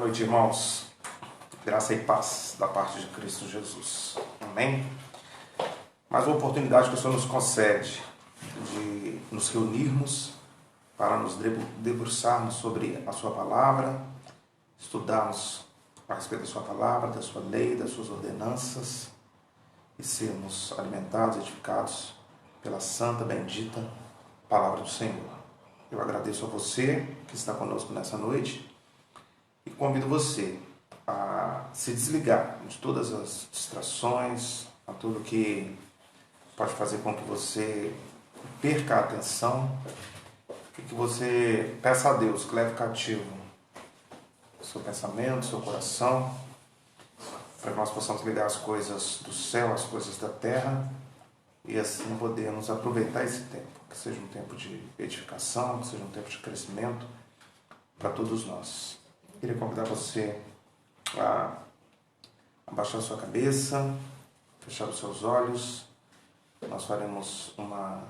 noite, irmãos. Graça e paz da parte de Cristo Jesus. Amém? Mais uma oportunidade que o Senhor nos concede de nos reunirmos para nos debruçarmos sobre a sua palavra, estudarmos a respeito da sua palavra, da sua lei, das suas ordenanças e sermos alimentados, edificados pela santa, bendita palavra do Senhor. Eu agradeço a você que está conosco nessa noite e convido você a se desligar de todas as distrações, a tudo que pode fazer com que você perca a atenção e que você peça a Deus que leve cativo o seu pensamento, o seu coração, para que nós possamos ligar as coisas do céu, as coisas da terra e assim podermos aproveitar esse tempo, que seja um tempo de edificação, que seja um tempo de crescimento para todos nós. Queria convidar você a abaixar a sua cabeça, fechar os seus olhos. Nós faremos uma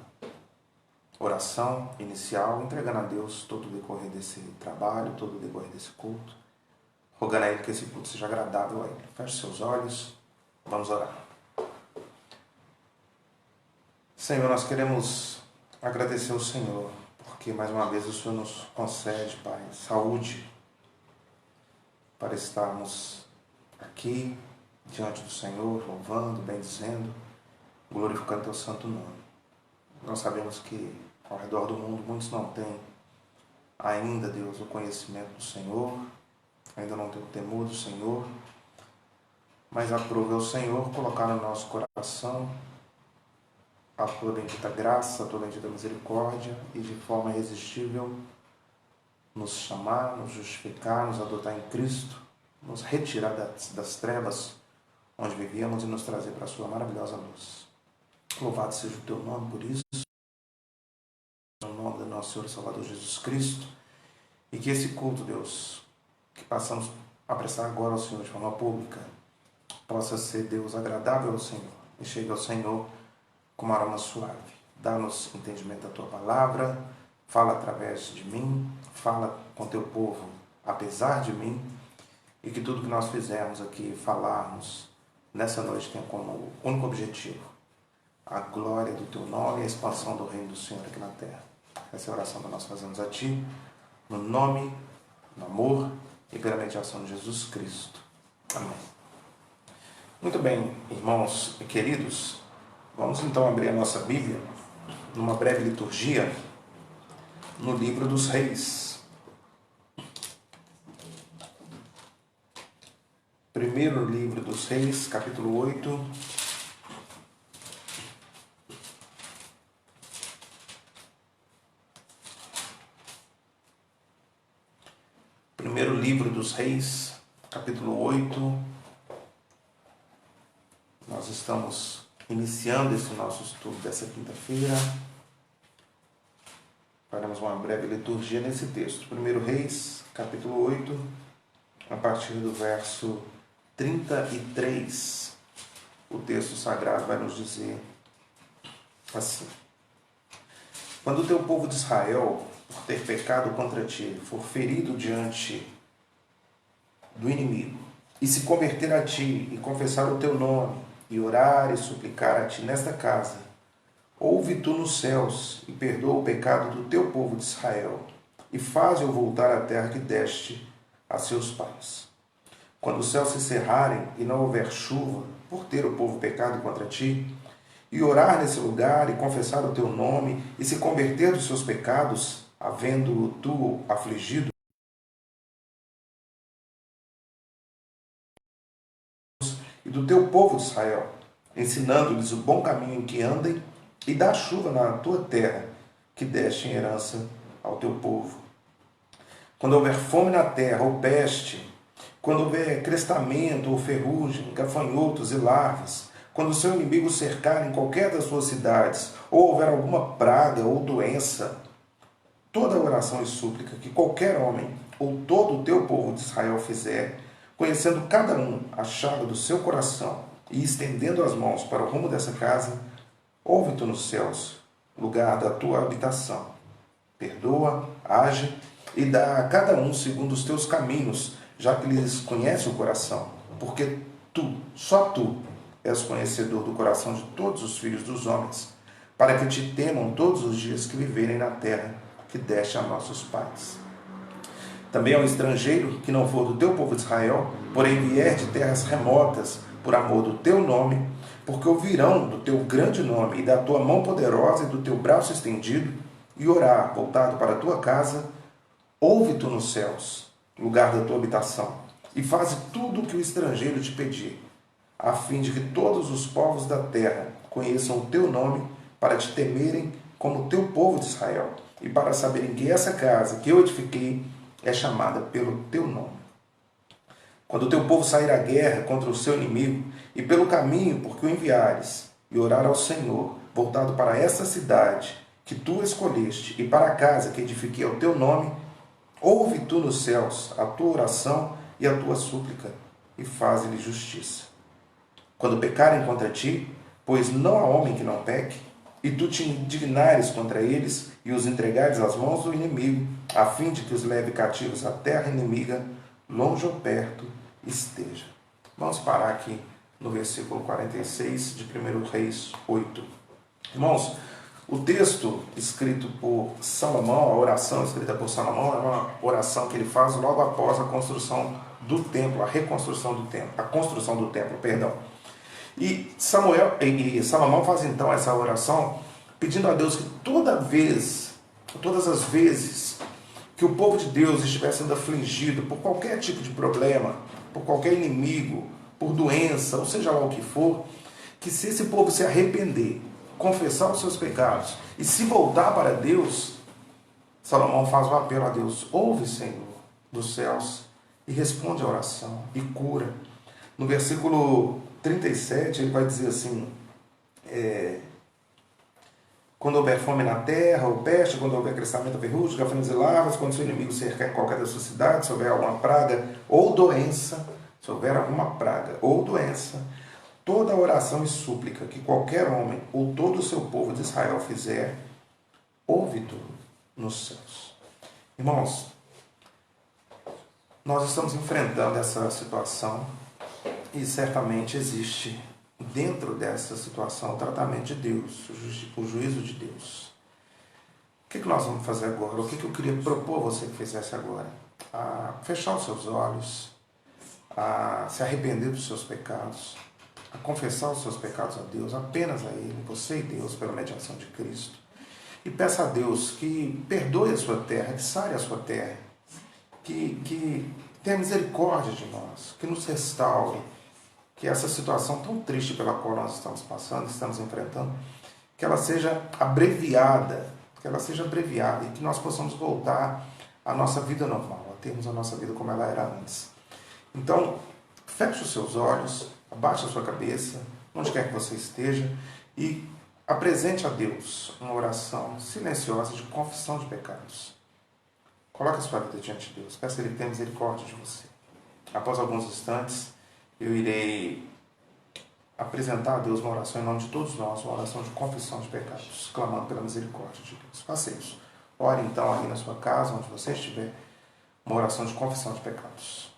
oração inicial, entregando a Deus todo o decorrer desse trabalho, todo o decorrer desse culto, rogando a Ele que esse culto seja agradável a Ele. Feche seus olhos, vamos orar. Senhor, nós queremos agradecer ao Senhor, porque mais uma vez o Senhor nos concede, Pai, saúde, para estarmos aqui diante do Senhor, louvando, bendizendo, glorificando Teu santo nome. Nós sabemos que ao redor do mundo muitos não têm ainda, Deus, o conhecimento do Senhor, ainda não têm o temor do Senhor, mas aprove ao Senhor colocar no nosso coração a Tua bendita graça, a Tua bendita misericórdia e de forma irresistível nos chamar, nos justificar, nos adotar em Cristo, nos retirar das trevas onde vivíamos e nos trazer para a Sua maravilhosa luz. Louvado seja o Teu nome por isso, no nome do nosso Senhor e Salvador Jesus Cristo, e que esse culto, Deus, que passamos a prestar agora ao Senhor de forma pública, possa ser, Deus, agradável ao Senhor e chegue ao Senhor com uma aroma suave. Dá-nos entendimento da Tua palavra, fala através de mim, fala com Teu povo apesar de mim, e que tudo que nós fizermos aqui, falarmos nessa noite, tenha como único objetivo a glória do Teu nome e a expansão do reino do Senhor aqui na terra. Essa é a oração que nós fazemos a Ti, no nome, no amor e pela mediação de Jesus Cristo. Amém. Muito bem, irmãos e queridos, vamos então abrir a nossa Bíblia numa breve liturgia no livro dos Reis. Primeiro livro dos Reis, capítulo 8. Primeiro livro dos Reis, capítulo 8. Nós estamos iniciando esse nosso estudo dessa quinta-feira. Faremos uma breve liturgia nesse texto. Primeiro Reis, capítulo 8, a partir do verso 33. O texto sagrado vai nos dizer assim: Quando o teu povo de Israel, por ter pecado contra ti, for ferido diante do inimigo, e se converter a ti, e confessar o teu nome, e orar e suplicar a ti nesta casa, ouve tu nos céus, e perdoa o pecado do teu povo de Israel, e faze-o voltar à terra que deste a seus pais. Quando os céus se cerrarem, e não houver chuva, por ter o povo pecado contra ti, e orar nesse lugar, e confessar o teu nome, e se converter dos seus pecados, havendo-o tu afligido, e do teu povo de Israel, ensinando-lhes o bom caminho em que andem, e dá chuva na tua terra, que deste em herança ao teu povo. Quando houver fome na terra, ou peste, quando houver crestamento, ou ferrugem, gafanhotos e larvas, quando o seu inimigo cercar em qualquer das suas cidades, ou houver alguma praga ou doença, toda oração e súplica que qualquer homem, ou todo o teu povo de Israel fizer, conhecendo cada um a chave do seu coração e estendendo as mãos para o rumo dessa casa, ouve tu nos céus, lugar da tua habitação. Perdoa, age e dá a cada um segundo os teus caminhos, já que lhes conhece o coração, porque tu, só tu, és conhecedor do coração de todos os filhos dos homens, para que te temam todos os dias que viverem na terra que deste a nossos pais. Também ao estrangeiro, que não for do teu povo de Israel, porém vier de terras remotas, por amor do teu nome, porque ouvirão do teu grande nome e da tua mão poderosa e do teu braço estendido, e orar, voltado para a tua casa, ouve tu nos céus, lugar da tua habitação, e faze tudo o que o estrangeiro te pedir, a fim de que todos os povos da terra conheçam o teu nome, para te temerem como o teu povo de Israel, e para saberem que essa casa que eu edifiquei é chamada pelo teu nome. Quando o teu povo sair à guerra contra o seu inimigo, e pelo caminho por que o enviares, e orar ao Senhor, voltado para essa cidade que tu escolheste, e para a casa que edifiquei ao teu nome, ouve tu nos céus a tua oração e a tua súplica, e faze-lhe justiça. Quando pecarem contra ti, pois não há homem que não peque, e tu te indignares contra eles, e os entregares às mãos do inimigo, a fim de que os leve cativos à terra inimiga, longe ou perto esteja. Vamos parar aqui no versículo 46 de 1 Reis 8. Irmãos, o texto escrito por Salomão, a oração escrita por Salomão, é uma oração que ele faz logo após a construção do templo, a reconstrução do templo, a construção do templo, perdão. E Salomão faz então essa oração pedindo a Deus que todas as vezes que o povo de Deus estiver sendo afligido por qualquer tipo de problema, por qualquer inimigo, por doença, ou seja lá o que for, que se esse povo se arrepender, confessar os seus pecados e se voltar para Deus, Salomão faz um apelo a Deus: ouve, Senhor, dos céus, e responde a oração, e cura. No versículo 37, ele vai dizer assim: quando houver fome na terra, ou peste, quando houver crescimento ferrugem, gafanhotos e larvas, quando seu inimigo cercar em qualquer das suas cidades, se houver alguma praga ou doença, toda oração e súplica que qualquer homem ou todo o seu povo de Israel fizer, ouve tu nos céus. Irmãos, nós estamos enfrentando essa situação e certamente existe dentro dessa situação o tratamento de Deus, o juízo de Deus. O que nós vamos fazer agora? O que eu queria propor você que fizesse agora? A fechar os seus olhos, a se arrepender dos seus pecados, a confessar os seus pecados a Deus, apenas a Ele, você e Deus, pela mediação de Cristo. E peça a Deus que perdoe a sua terra, que sare a sua terra, que tenha misericórdia de nós, que nos restaure, que essa situação tão triste pela qual nós estamos passando, estamos enfrentando, que ela seja abreviada, e que nós possamos voltar à nossa vida normal, a termos a nossa vida como ela era antes. Então, feche os seus olhos, abaixe a sua cabeça, onde quer que você esteja, e apresente a Deus uma oração silenciosa de confissão de pecados. Coloque a sua vida diante de Deus, peça que Ele tenha misericórdia de você. Após alguns instantes, eu irei apresentar a Deus uma oração em nome de todos nós, uma oração de confissão de pecados, clamando pela misericórdia de Deus. Faça isso. Ore então aí na sua casa, onde você estiver, uma oração de confissão de pecados.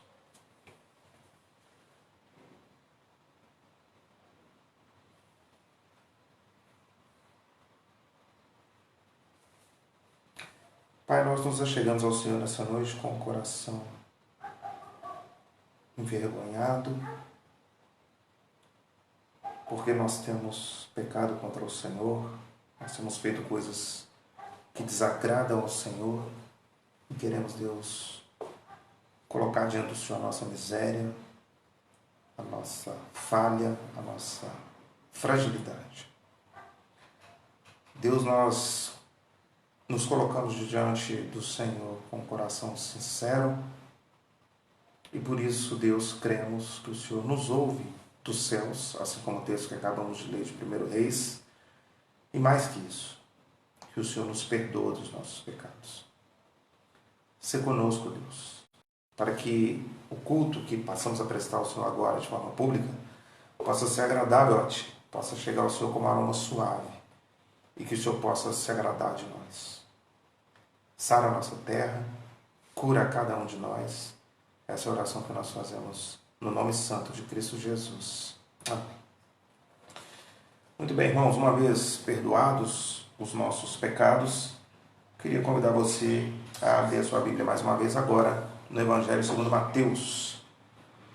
Pai, nós nos achegamos ao Senhor nessa noite com o coração envergonhado, porque nós temos pecado contra o Senhor, nós temos feito coisas que desagradam ao Senhor e queremos, Deus, colocar diante do Senhor a nossa miséria, a nossa falha, a nossa fragilidade. Deus, nós nos colocamos diante do Senhor com um coração sincero e por isso, Deus, cremos que o Senhor nos ouve dos céus, assim como o texto que acabamos de ler de 1 Reis, e mais que isso, que o Senhor nos perdoa dos nossos pecados. Se conosco, Deus, para que o culto que passamos a prestar ao Senhor agora de forma pública possa ser agradável a Ti, possa chegar ao Senhor como aroma suave e que o Senhor possa se agradar de nós. Sara a nossa terra, cura a cada um de nós Essa é a oração que nós fazemos no nome santo de Cristo Jesus. Amém. Muito bem, irmãos, uma vez perdoados os nossos pecados, queria convidar você a abrir a sua Bíblia mais uma vez agora no Evangelho segundo Mateus.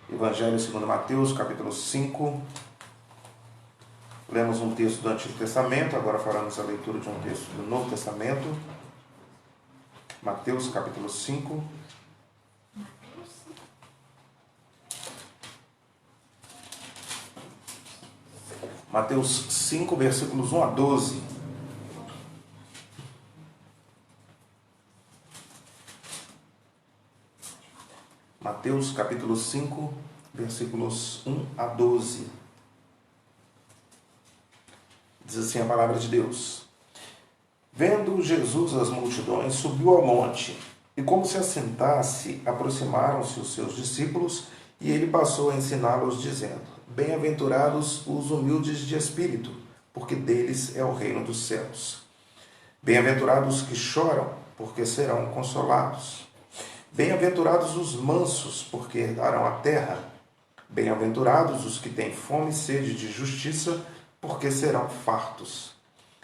Evangelho segundo Mateus, capítulo 5. Lemos um texto do Antigo Testamento, agora faremos a leitura de um texto do Novo Testamento. Mateus, capítulo 5. Mateus 5, versículos 1 a 12. Mateus, capítulo 5, versículos 1 a 12. Diz assim a palavra de Deus. Vendo Jesus as multidões, subiu ao monte, e como se assentasse, aproximaram-se os seus discípulos, e ele passou a ensiná-los, dizendo: Bem-aventurados os humildes de espírito, porque deles é o reino dos céus. Bem-aventurados os que choram, porque serão consolados. Bem-aventurados os mansos, porque herdarão a terra. Bem-aventurados os que têm fome e sede de justiça, porque serão fartos.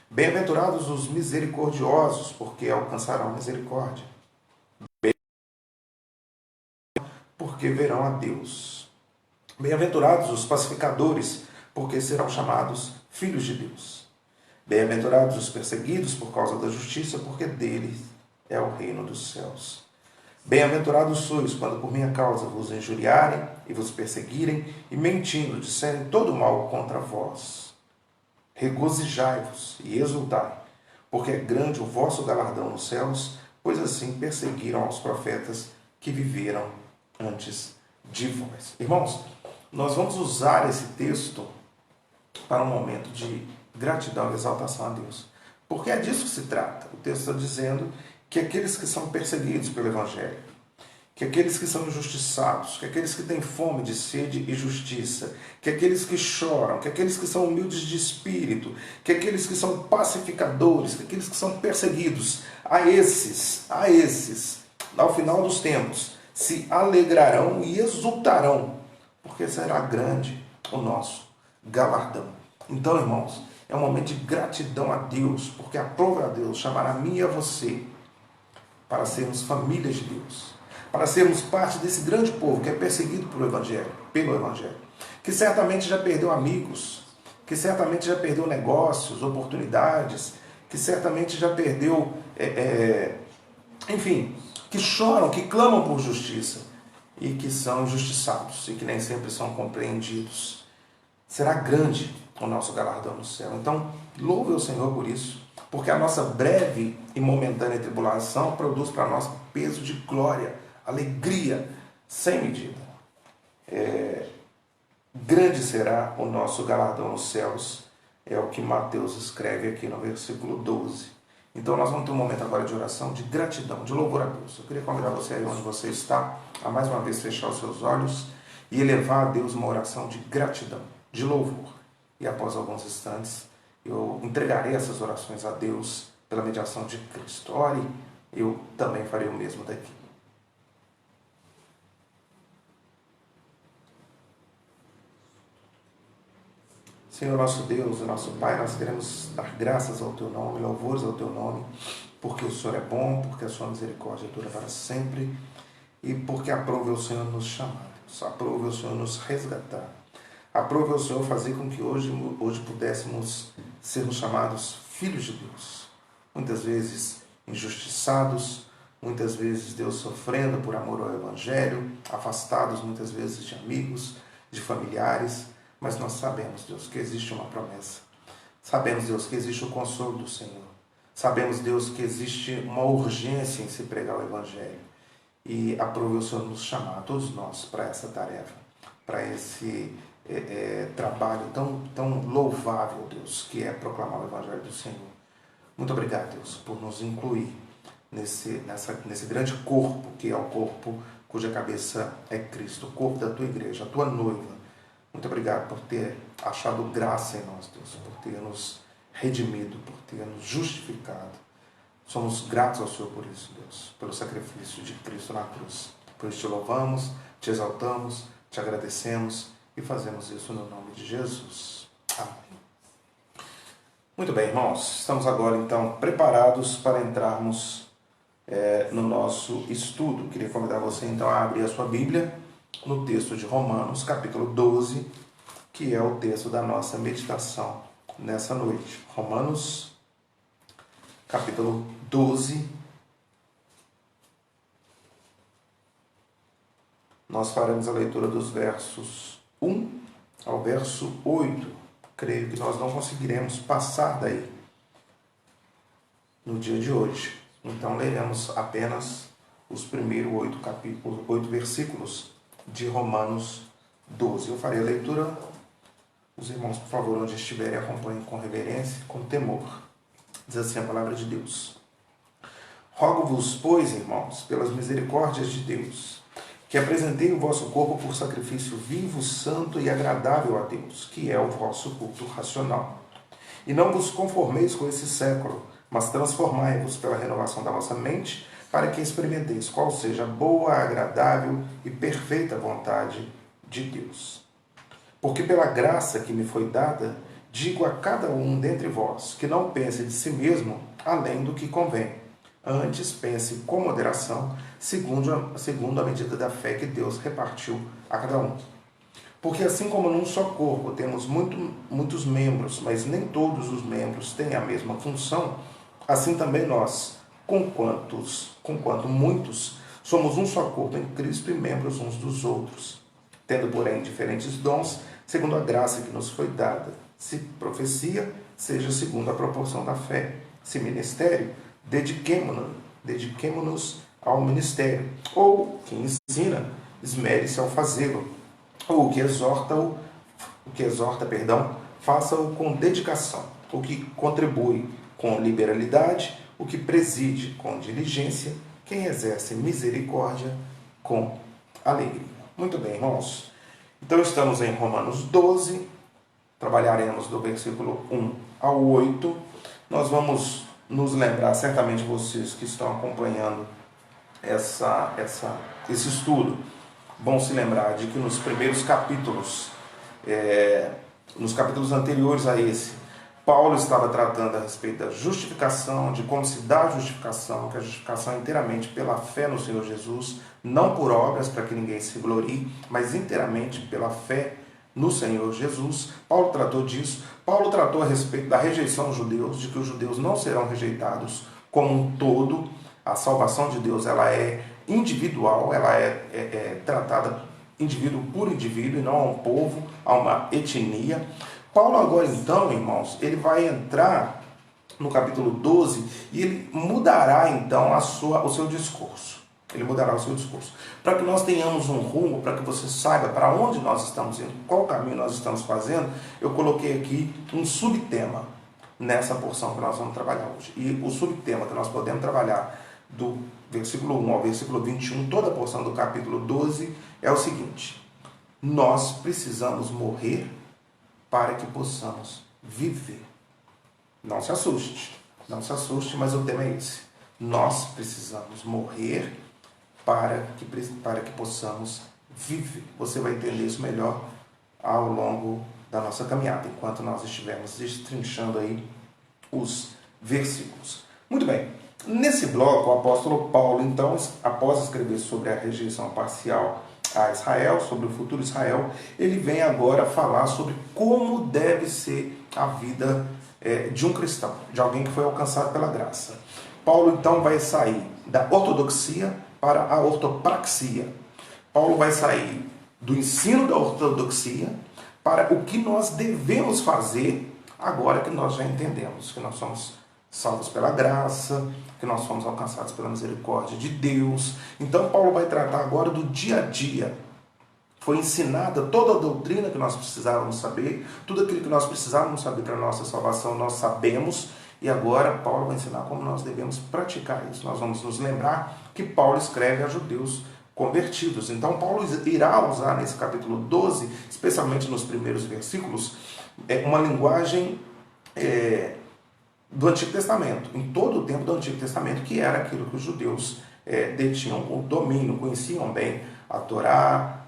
Bem-aventurados os misericordiosos, porque alcançarão misericórdia. Porque verão a Deus. Bem-aventurados os pacificadores, porque serão chamados filhos de Deus. Bem-aventurados os perseguidos por causa da justiça, porque deles é o reino dos céus. Bem-aventurados sois quando por minha causa vos injuriarem e vos perseguirem e mentindo disserem todo mal contra vós. Regozijai-vos e exultai, porque é grande o vosso galardão nos céus, pois assim perseguiram aos profetas que viveram antes de vós. Irmãos, nós vamos usar esse texto para um momento de gratidão e exaltação a Deus, porque é disso que se trata. O texto está dizendo que aqueles que são perseguidos pelo Evangelho, que aqueles que são injustiçados, que aqueles que têm fome de sede e justiça, que aqueles que choram, que aqueles que são humildes de espírito, que aqueles que são pacificadores, que aqueles que são perseguidos, a esses, ao final dos tempos, se alegrarão e exultarão, porque será grande o nosso galardão. Então, irmãos, é um momento de gratidão a Deus, porque aprova a Deus chamar a mim e a você para sermos famílias de Deus, para sermos parte desse grande povo que é perseguido pelo Evangelho, que certamente já perdeu amigos, que certamente já perdeu negócios, oportunidades, que certamente já perdeu, enfim, que choram, que clamam por justiça e que são injustiçados e que nem sempre são compreendidos. Será grande o nosso galardão no céu. Então, louve o Senhor por isso, porque a nossa breve e momentânea tribulação produz para nós peso de glória, alegria sem medida. Grande será o nosso galardão nos céus, é o que Mateus escreve aqui no versículo 12. Então nós vamos ter um momento agora de oração, de gratidão, de louvor a Deus. Eu queria convidar você aí onde você está, a mais uma vez fechar os seus olhos e elevar a Deus uma oração de gratidão, de louvor. E após alguns instantes, eu entregarei essas orações a Deus pela mediação de Cristo. Ore, eu também farei o mesmo daqui. Senhor nosso Deus e nosso Pai, nós queremos dar graças ao Teu nome, louvores ao Teu nome, porque o Senhor é bom, porque a Sua misericórdia dura para sempre e porque aprove o Senhor nos chamar, aprove o Senhor nos resgatar, aprove o Senhor fazer com que hoje pudéssemos sermos chamados filhos de Deus. Muitas vezes injustiçados, muitas vezes, Deus, sofrendo por amor ao Evangelho, afastados muitas vezes de amigos, de familiares, mas nós sabemos, Deus, que existe uma promessa. Sabemos, Deus, que existe o consolo do Senhor. Sabemos, Deus, que existe uma urgência em se pregar o Evangelho. E aprove o Senhor nos chamar, todos nós, para essa tarefa, para esse trabalho tão louvável, Deus, que é proclamar o Evangelho do Senhor. Muito obrigado, Deus, por nos incluir nesse grande corpo, que é o corpo cuja cabeça é Cristo, o corpo da Tua igreja, a Tua noiva. Muito obrigado por ter achado graça em nós, Deus, por ter nos redimido, por ter nos justificado. Somos gratos ao Senhor por isso, Deus, pelo sacrifício de Cristo na cruz. Por isso te louvamos, te exaltamos, te agradecemos e fazemos isso no nome de Jesus. Amém. Muito bem, irmãos. Estamos agora, então, preparados para entrarmos no nosso estudo. Queria convidar você, então, a abrir a sua Bíblia no texto de Romanos, capítulo 12, que é o texto da nossa meditação nessa noite. Romanos, capítulo 12. Nós faremos a leitura dos versos 1 ao verso 8. Creio que nós não conseguiremos passar daí no dia de hoje. Então, leremos apenas os primeiros 8 versículos de Romanos 12. Eu farei a leitura. Os irmãos, por favor, onde estiverem, acompanhem com reverência, com temor. Diz assim a palavra de Deus. Rogo-vos, pois, irmãos, pelas misericórdias de Deus, que apresentei o vosso corpo por sacrifício vivo, santo e agradável a Deus, que é o vosso culto racional. E não vos conformeis com esse século, mas transformai-vos pela renovação da vossa mente, para que experimenteis qual seja a boa, agradável e perfeita vontade de Deus. Porque pela graça que me foi dada, digo a cada um dentre vós, que não pense de si mesmo além do que convém. Antes pense com moderação, segundo a medida da fé que Deus repartiu a cada um. Porque assim como num só corpo temos muitos membros, mas nem todos os membros têm a mesma função, assim também nós, conquanto muitos, somos um só corpo em Cristo e membros uns dos outros. Tendo, porém, diferentes dons, segundo a graça que nos foi dada. Se profecia, seja segundo a proporção da fé. Se ministério, dediquemo-nos ao ministério. Ou, que ensina, esmere-se ao fazê-lo. Ou o que exorta, faça-o com dedicação. O que contribui com liberalidade, o que preside com diligência, quem exerce misericórdia com alegria. Muito bem, irmãos. Então estamos em Romanos 12, trabalharemos do versículo 1 ao 8. Nós vamos nos lembrar, certamente vocês que estão acompanhando esse estudo, vão se lembrar de que nos primeiros capítulos, nos capítulos anteriores a esse, Paulo estava tratando a respeito da justificação, de como se dá a justificação, que a justificação é inteiramente pela fé no Senhor Jesus, não por obras para que ninguém se glorie, mas inteiramente pela fé no Senhor Jesus. Paulo tratou disso. Paulo tratou a respeito da rejeição aos judeus, de que os judeus não serão rejeitados como um todo. A salvação de Deus ela é individual, ela é tratada indivíduo por indivíduo e não a um povo, a uma etnia. Paulo agora então, irmãos, ele vai entrar no capítulo 12 e ele mudará então o seu discurso. Ele mudará o seu discurso. Para que nós tenhamos um rumo, para que você saiba para onde nós estamos indo, qual caminho nós estamos fazendo, eu coloquei aqui um subtema nessa porção que nós vamos trabalhar hoje. E o subtema que nós podemos trabalhar do versículo 1 ao versículo 21, toda a porção do capítulo 12, é o seguinte: nós precisamos morrer para que possamos viver. Não se assuste, mas o tema é esse. Nós precisamos morrer para que possamos viver. Você vai entender isso melhor ao longo da nossa caminhada, enquanto nós estivermos destrinchando aí os versículos. Muito bem, nesse bloco, o apóstolo Paulo, então, após escrever sobre a rejeição parcial a Israel, sobre o futuro Israel, ele vem agora falar sobre como deve ser a vida de um cristão, de alguém que foi alcançado pela graça. Paulo então vai sair da ortodoxia para a ortopraxia. Paulo vai sair do ensino da ortodoxia para o que nós devemos fazer agora que nós já entendemos que nós somos salvos pela graça, que nós fomos alcançados pela misericórdia de Deus. Então Paulo vai tratar agora do dia a dia. Foi ensinada toda a doutrina que nós precisávamos saber, tudo aquilo que nós precisávamos saber para a nossa salvação, nós sabemos, e agora Paulo vai ensinar como nós devemos praticar isso. Nós vamos nos lembrar que Paulo escreve a judeus convertidos. Então Paulo irá usar nesse capítulo 12, especialmente nos primeiros versículos, uma linguagem do Antigo Testamento, em todo o tempo do Antigo Testamento, que era aquilo que os judeus detinham o domínio, conheciam bem a Torá,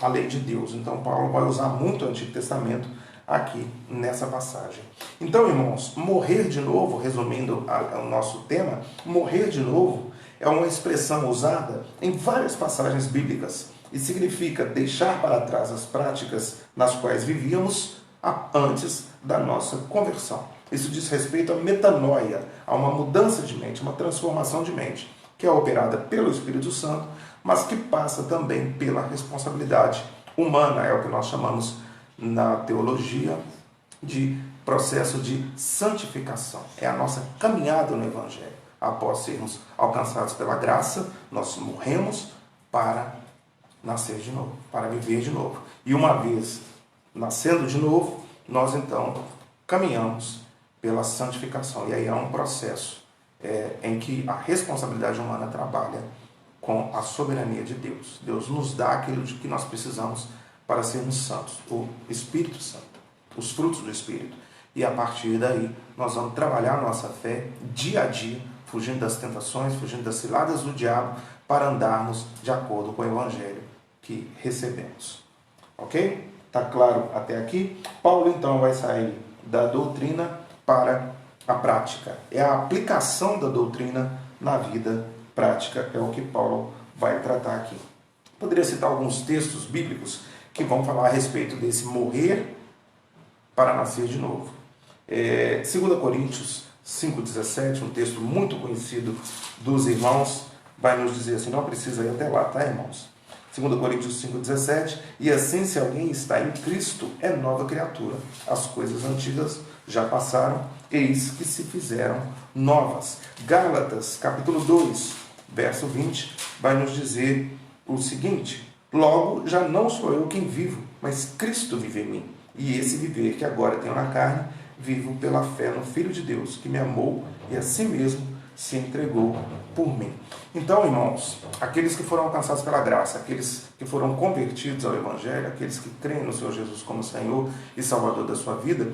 a lei de Deus. Então Paulo vai usar muito o Antigo Testamento aqui nessa passagem. Então, irmãos, morrer de novo, resumindo o nosso tema, morrer de novo é uma expressão usada em várias passagens bíblicas e significa deixar para trás as práticas nas quais vivíamos antes da nossa conversão. Isso diz respeito à metanoia, a uma mudança de mente, uma transformação de mente, que é operada pelo Espírito Santo, mas que passa também pela responsabilidade humana, é o que nós chamamos na teologia de processo de santificação. É a nossa caminhada no Evangelho. Após sermos alcançados pela graça, nós morremos para nascer de novo, para viver de novo. E uma vez nascendo de novo, nós então caminhamos pela santificação. E aí é um processo em que a responsabilidade humana trabalha com a soberania de Deus. Deus nos dá aquilo de que nós precisamos para sermos santos, o Espírito Santo, os frutos do Espírito. E a partir daí, nós vamos trabalhar a nossa fé dia a dia, fugindo das tentações, fugindo das ciladas do diabo, para andarmos de acordo com o Evangelho que recebemos. Ok? Está claro até aqui? Paulo, então, vai sair da doutrina para a prática. É a aplicação da doutrina na vida prática, é o que Paulo vai tratar aqui. Poderia citar alguns textos bíblicos que vão falar a respeito desse morrer para nascer de novo. 2 Coríntios 5,17, um texto muito conhecido dos irmãos, vai nos dizer assim, não precisa ir até lá, tá, irmãos? 2 Coríntios 5,17, e assim, se alguém está em Cristo, é nova criatura. As coisas antigas já passaram, eis que se fizeram novas. Gálatas, capítulo 2, verso 20, vai nos dizer o seguinte, logo, já não sou eu quem vivo, mas Cristo vive em mim. E esse viver que agora tenho na carne, vivo pela fé no Filho de Deus, que me amou e a si mesmo se entregou por mim. Então, irmãos, aqueles que foram alcançados pela graça, aqueles que foram convertidos ao Evangelho, aqueles que creem no Senhor Jesus como Senhor e Salvador da sua vida,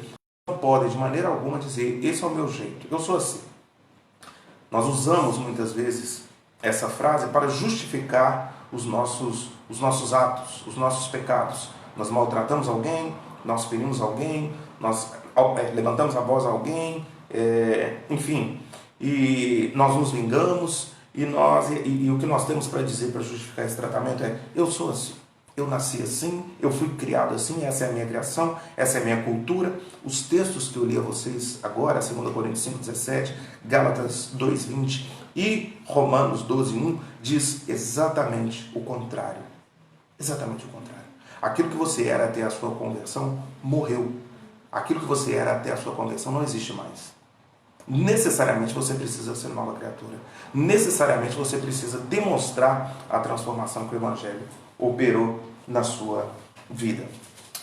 não podem de maneira alguma dizer, esse é o meu jeito, eu sou assim. Nós usamos muitas vezes essa frase para justificar os nossos atos, os nossos pecados. Nós maltratamos alguém, nós ferimos alguém, nós levantamos a voz a alguém, enfim, e nós nos vingamos, e o que nós temos para dizer, para justificar esse tratamento é, eu sou assim, eu nasci assim, eu fui criado assim, essa é a minha criação, essa é a minha cultura. Os textos que eu li a vocês agora, 2 Coríntios 5,17, Gálatas 2,20 e Romanos 12,1, diz exatamente o contrário. Exatamente o contrário. Aquilo que você era até a sua conversão morreu. Aquilo que você era até a sua conversão não existe mais. Necessariamente você precisa ser nova criatura. Necessariamente você precisa demonstrar a transformação que o Evangelho operou na sua vida.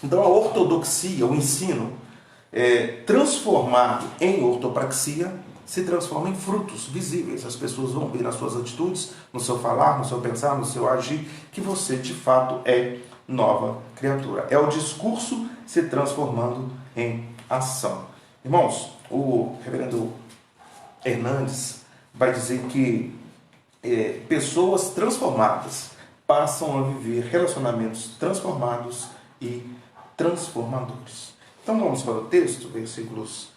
Então a ortodoxia, o ensino transformado em ortopraxia, se transforma em frutos visíveis. As pessoas vão ver nas suas atitudes, no seu falar, no seu pensar, no seu agir, que você de fato é nova criatura. É o discurso se transformando em ação. Irmãos, o reverendo Hernandes vai dizer que pessoas transformadas passam a viver relacionamentos transformados e transformadores. Então vamos para o texto, versículos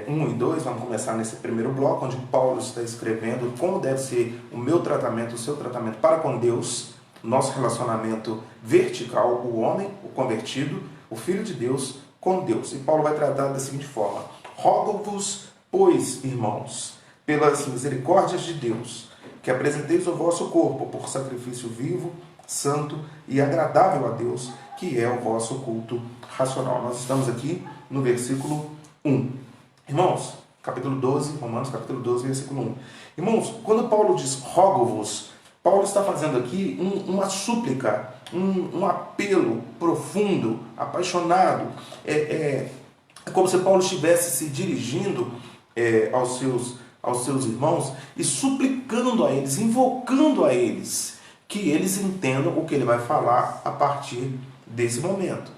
1 e 2, vamos começar nesse primeiro bloco, onde Paulo está escrevendo como deve ser o meu tratamento, o seu tratamento para com Deus, nosso relacionamento vertical, o homem, o convertido, o Filho de Deus com Deus. E Paulo vai tratar da seguinte forma, rogo-vos, pois, irmãos, pelas misericórdias de Deus, que apresenteis o vosso corpo por sacrifício vivo, santo e agradável a Deus, que é o vosso culto racional. Nós estamos aqui no versículo 1. Irmãos, capítulo 12, Romanos capítulo 12, versículo 1. Irmãos, quando Paulo diz rogo-vos, Paulo está fazendo aqui uma súplica, um apelo profundo, apaixonado. É como se Paulo estivesse se dirigindo aos seus irmãos e suplicando a eles, invocando a eles, que eles entendam o que ele vai falar a partir desse momento.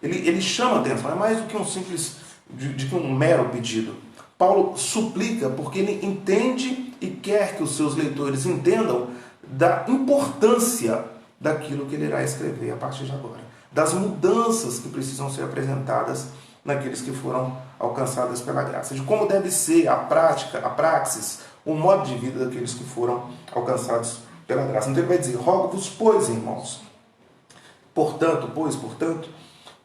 Ele chama a atenção, é mais do que um simples, de que um mero pedido. Paulo suplica porque ele entende e quer que os seus leitores entendam da importância daquilo que ele irá escrever a partir de agora, das mudanças que precisam ser apresentadas naqueles que foram alcançadas pela graça, de como deve ser a prática, a praxis, o modo de vida daqueles que foram alcançados pela graça. Então ele vai dizer: rogo-vos, pois, irmãos, portanto,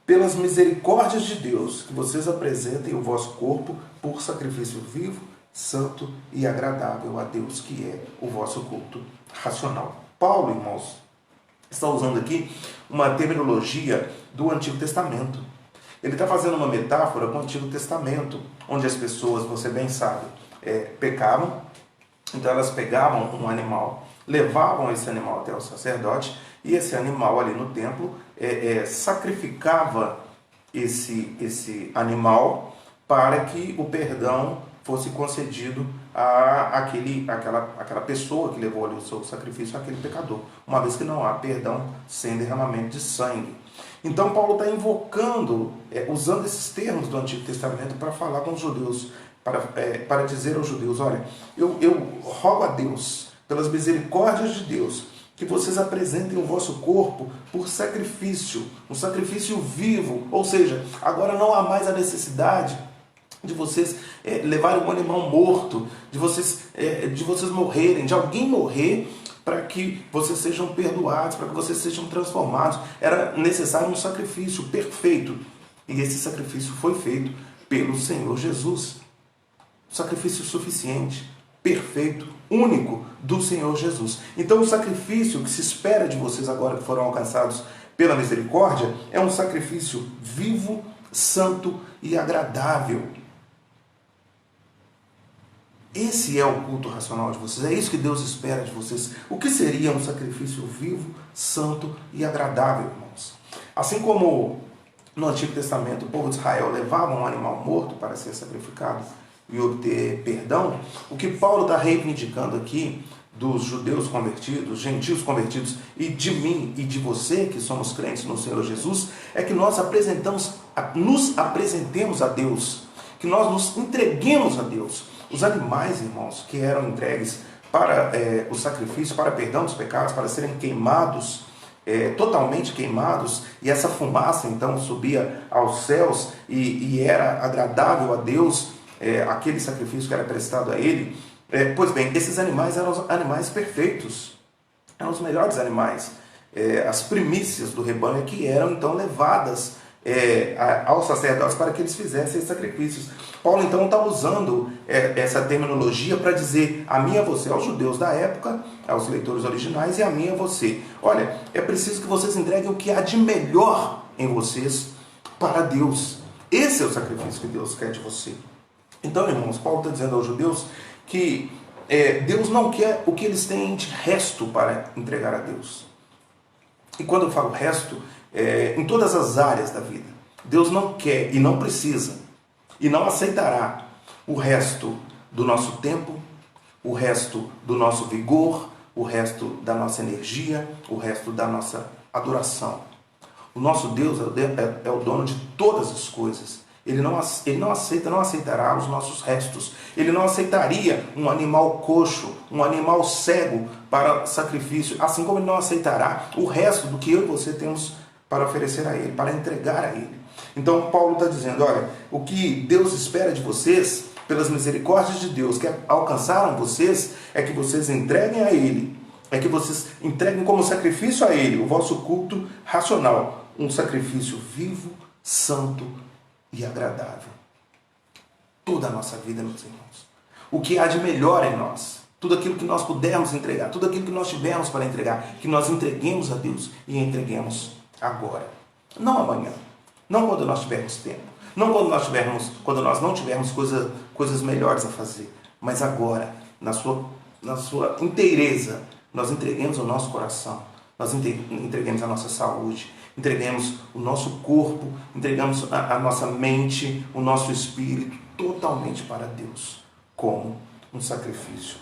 pelas misericórdias de Deus, que vocês apresentem o vosso corpo por sacrifício vivo, santo e agradável a Deus, que é o vosso culto racional. Paulo, irmãos, está usando aqui uma terminologia do Antigo Testamento. Ele está fazendo uma metáfora com o Antigo Testamento, onde as pessoas, você bem sabe, pecavam, então elas pegavam um animal, levavam esse animal até o sacerdote, e esse animal ali no templo sacrificava esse animal para que o perdão fosse concedido àquela pessoa que levou ali o seu sacrifício, àquele pecador, uma vez que não há perdão sem derramamento de sangue. Então Paulo está invocando, usando esses termos do Antigo Testamento para falar com os judeus, para dizer aos judeus: olha, eu rogo a Deus, pelas misericórdias de Deus, que vocês apresentem o vosso corpo por sacrifício, um sacrifício vivo, ou seja, agora não há mais a necessidade de vocês levarem um animal morto, de vocês morrerem, de alguém morrer para que vocês sejam perdoados, para que vocês sejam transformados. Era necessário um sacrifício perfeito, e esse sacrifício foi feito pelo Senhor Jesus. Um sacrifício suficiente, perfeito, único do Senhor Jesus. Então o sacrifício que se espera de vocês agora que foram alcançados pela misericórdia é um sacrifício vivo, santo e agradável. Esse é o culto racional de vocês, é isso que Deus espera de vocês. O que seria um sacrifício vivo, santo e agradável, irmãos? Assim como no Antigo Testamento o povo de Israel levava um animal morto para ser sacrificado e obter perdão, o que Paulo está reivindicando aqui dos judeus convertidos, gentios convertidos, e de mim e de você que somos crentes no Senhor Jesus, é que nós nos apresentemos a Deus, que nós nos entreguemos a Deus. Os animais, irmãos, que eram entregues para o sacrifício, para perdão dos pecados, para serem queimados, totalmente queimados, e essa fumaça então subia aos céus e era agradável a Deus, aquele sacrifício que era prestado a ele. Pois bem, esses animais eram os animais perfeitos, eram os melhores animais, as primícias do rebanho que eram então levadas aos sacerdotes para que eles fizessem esses sacrifícios. Paulo então está usando essa terminologia para dizer a mim e a você, aos judeus da época, aos leitores originais, e a mim e a você: olha, é preciso que vocês entreguem o que há de melhor em vocês para Deus. Esse é o sacrifício que Deus quer de você. Então, irmãos, Paulo está dizendo aos judeus que Deus não quer o que eles têm de resto para entregar a Deus. E quando eu falo resto, em todas as áreas da vida, Deus não quer e não precisa e não aceitará o resto do nosso tempo, o resto do nosso vigor, o resto da nossa energia, o resto da nossa adoração. O nosso Deus é o dono de todas as coisas. Ele não aceita, não aceitará os nossos restos. Ele não aceitaria um animal coxo, um animal cego para sacrifício, assim como ele não aceitará o resto do que eu e você temos para oferecer a ele, para entregar a ele. Então Paulo está dizendo: olha, o que Deus espera de vocês, pelas misericórdias de Deus que alcançaram vocês, é que vocês entreguem a ele, é que vocês entreguem como sacrifício a ele o vosso culto racional, um sacrifício vivo, santo e agradável. Toda a nossa vida, meus irmãos, o que há de melhor em nós, tudo aquilo que nós pudermos entregar, tudo aquilo que nós tivermos para entregar, que nós entreguemos a Deus e entreguemos agora, não amanhã, não quando nós tivermos tempo, não quando nós não tivermos coisas melhores a fazer, mas agora, na sua inteireza, nós entreguemos o nosso coração, nós entreguemos a nossa saúde, entreguemos o nosso corpo, entregamos a nossa mente, o nosso espírito totalmente para Deus, como um sacrifício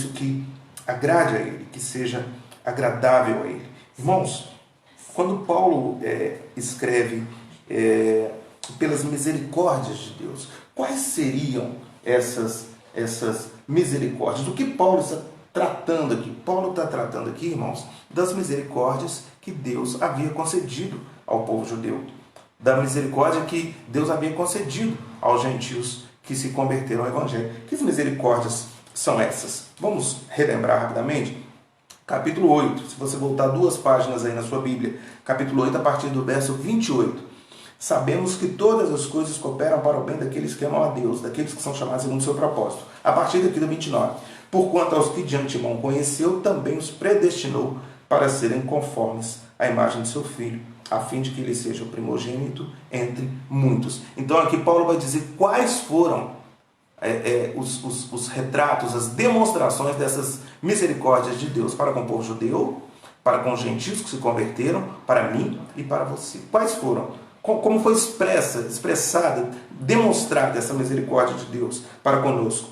que agrade a Ele, que seja agradável a Ele. Irmãos, quando Paulo escreve pelas misericórdias de Deus, quais seriam essas misericórdias. Do que Paulo está tratando aqui? Paulo está tratando aqui, irmãos, das misericórdias que Deus havia concedido ao povo judeu, da misericórdia que Deus havia concedido aos gentios que se converteram ao Evangelho. Que misericórdias são essas? Vamos relembrar rapidamente. Capítulo 8, se você voltar 2 páginas aí na sua Bíblia, capítulo 8, a partir do verso 28. Sabemos que todas as coisas cooperam para o bem daqueles que amam a Deus, daqueles que são chamados segundo o seu propósito. A partir daqui do 29. Porquanto aos que de antemão conheceu, também os predestinou para serem conformes à imagem de seu Filho, a fim de que ele seja o primogênito entre muitos. Então aqui Paulo vai dizer quais foram os retratos, as demonstrações dessas misericórdias de Deus para com o povo judeu, para com os gentios que se converteram, para mim e para você. Quais foram? Como foi expressada, demonstrada essa misericórdia de Deus para conosco?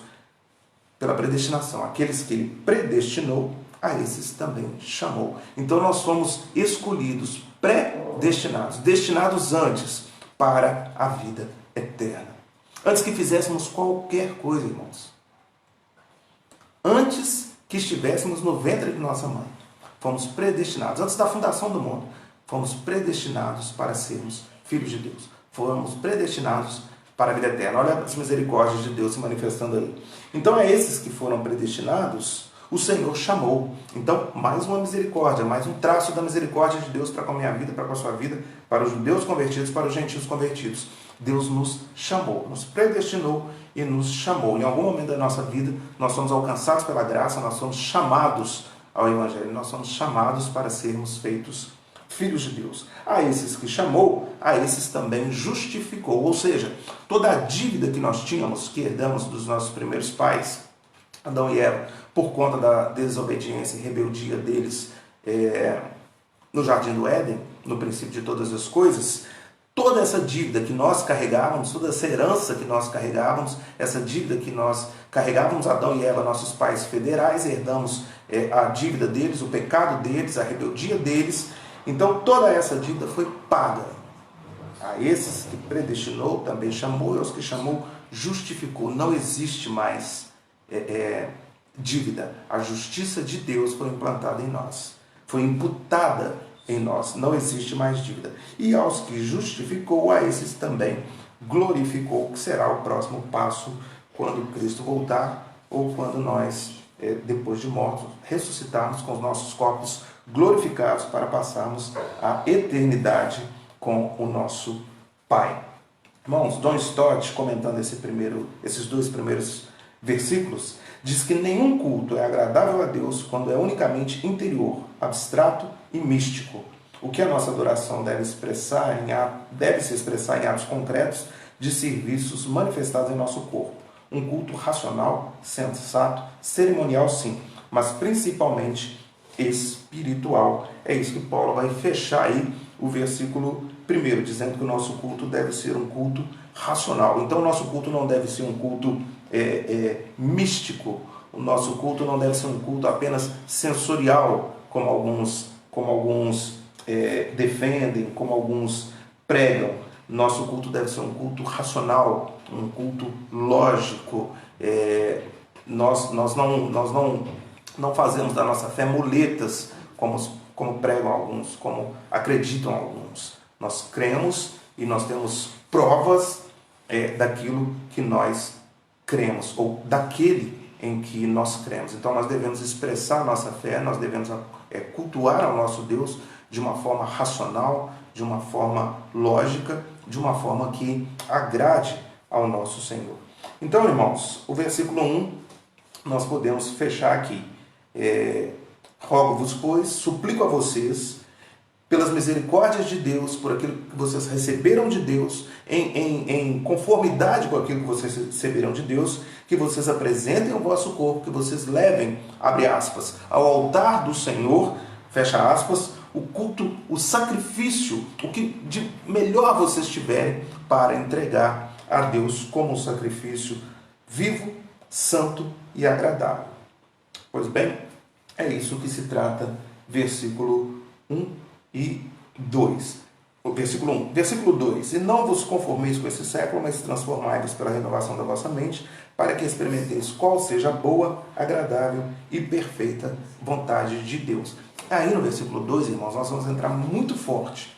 Pela predestinação. Aqueles que ele predestinou, a esses também chamou. Então nós fomos escolhidos, predestinados, destinados antes para a vida eterna. Antes que fizéssemos qualquer coisa, irmãos. Antes que estivéssemos no ventre de nossa mãe. Fomos predestinados. Antes da fundação do mundo. Fomos predestinados para sermos filhos de Deus. Fomos predestinados para a vida eterna. Olha as misericórdias de Deus se manifestando aí. Então, a esses que foram predestinados, o Senhor chamou. Então, mais uma misericórdia, mais um traço da misericórdia de Deus para com a minha vida, para com a sua vida, para os judeus convertidos, para os gentios convertidos. Deus nos chamou, nos predestinou e nos chamou. Em algum momento da nossa vida, nós somos alcançados pela graça, nós somos chamados ao Evangelho, nós somos chamados para sermos feitos filhos de Deus. A esses que chamou, a esses também justificou. Ou seja, toda a dívida que nós tínhamos, que herdamos dos nossos primeiros pais, Adão e Eva, por conta da desobediência e rebeldia deles no Jardim do Éden, no princípio de todas as coisas, toda essa dívida que nós carregávamos, toda essa herança que nós carregávamos, essa dívida que nós carregávamos, Adão e Eva, nossos pais federais, herdamos a dívida deles, o pecado deles, a rebeldia deles. Então toda essa dívida foi paga. A esses que predestinou, também chamou, e aos que chamou, justificou. Não existe mais dívida. A justiça de Deus foi implantada em nós, foi imputada em nós, não existe mais dívida. E aos que justificou, a esses também glorificou, que será o próximo passo quando Cristo voltar, ou quando nós, depois de mortos, ressuscitarmos com os nossos corpos glorificados para passarmos a eternidade com o nosso Pai. Irmãos, John Stott, comentando esses 2 primeiros versículos, diz que nenhum culto é agradável a Deus quando é unicamente interior, abstrato e místico. O que a nossa adoração deve se expressar em atos concretos de serviços manifestados em nosso corpo. Um culto racional, sensato, cerimonial sim, mas principalmente espiritual. É isso que Paulo vai fechar aí o versículo 1, dizendo que o nosso culto deve ser um culto racional. Então o nosso culto não deve ser um culto místico. O nosso culto não deve ser um culto apenas sensorial, como alguns defendem, como alguns pregam. Nosso culto deve ser um culto racional, um culto lógico. Nós não fazemos da nossa fé muletas, como pregam alguns, como acreditam alguns. Nós cremos e nós temos provas daquilo que nós cremos, ou daquele em que nós cremos. Então nós devemos expressar a nossa fé, nós devemos cultuar ao nosso Deus de uma forma racional, de uma forma lógica, de uma forma que agrade ao nosso Senhor. Então, irmãos, o versículo 1, nós podemos fechar aqui. Rogo-vos, pois, suplico a vocês, pelas misericórdias de Deus, por aquilo que vocês receberam de Deus, em conformidade com aquilo que vocês receberam de Deus, que vocês apresentem o vosso corpo, que vocês levem, abre aspas, ao altar do Senhor, fecha aspas, o culto, o sacrifício, o que de melhor vocês tiverem para entregar a Deus como um sacrifício vivo, santo e agradável. Pois bem, é isso que se trata, versículo 1 e 2. O versículo 1. Versículo 2. E não vos conformeis com esse século, mas transformai-vos pela renovação da vossa mente, para que experimenteis qual seja a boa, agradável e perfeita vontade de Deus. Aí no versículo 2, irmãos, nós vamos entrar muito forte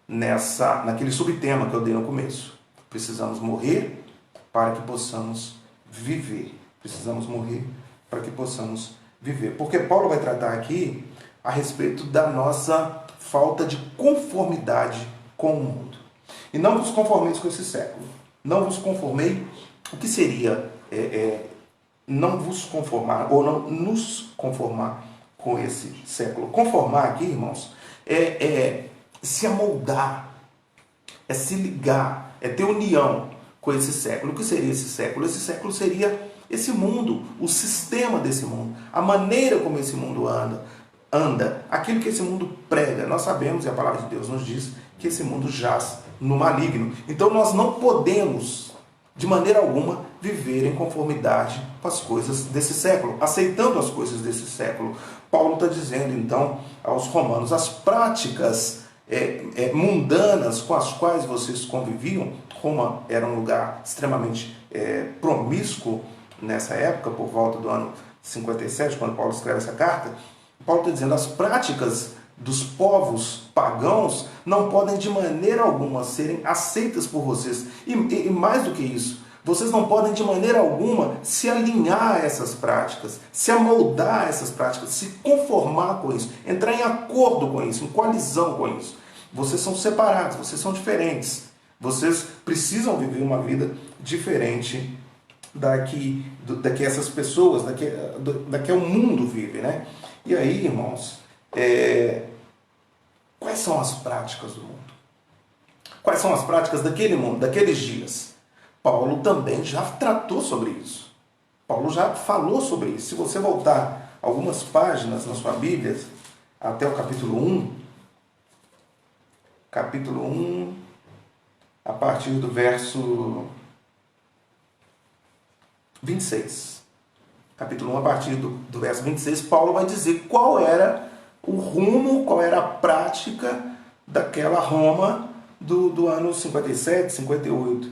naquele subtema que eu dei no começo. Precisamos morrer para que possamos viver. Precisamos morrer para que possamos viver. Porque Paulo vai tratar aqui a respeito da nossa falta de conformidade com o mundo. E não vos conformeis com esse século. Não vos conformei. O que seria não vos conformar ou não nos conformar com esse século? Conformar aqui, irmãos, é se amoldar, é se ligar, é ter união com esse século. O que seria esse século? Esse século seria esse mundo, o sistema desse mundo, a maneira como esse mundo anda, aquilo que esse mundo prega. Nós sabemos, e a palavra de Deus nos diz, que esse mundo jaz no maligno. Então nós não podemos, de maneira alguma, viver em conformidade com as coisas desse século, aceitando as coisas desse século. Paulo está dizendo, então, aos romanos, as práticas mundanas com as quais vocês conviviam. Roma era um lugar extremamente promíscuo nessa época, por volta do ano 57, quando Paulo escreve essa carta. Paulo está dizendo, as práticas dos povos pagãos não podem de maneira alguma serem aceitas por vocês. E mais do que isso, vocês não podem de maneira alguma se alinhar a essas práticas, se amoldar a essas práticas, se conformar com isso, entrar em acordo com isso, em coalizão com isso. Vocês são separados, vocês são diferentes. Vocês precisam viver uma vida diferente da que essas pessoas, da que o mundo vive, né? E aí, irmãos, quais são as práticas do mundo? Quais são as práticas daquele mundo, daqueles dias? Paulo também já tratou sobre isso. Paulo já falou sobre isso. Se você voltar algumas páginas na sua Bíblia, até o capítulo 1, a partir do verso 26. Capítulo 1, a partir do verso 26, Paulo vai dizer qual era o rumo, qual era a prática daquela Roma do ano 57, 58.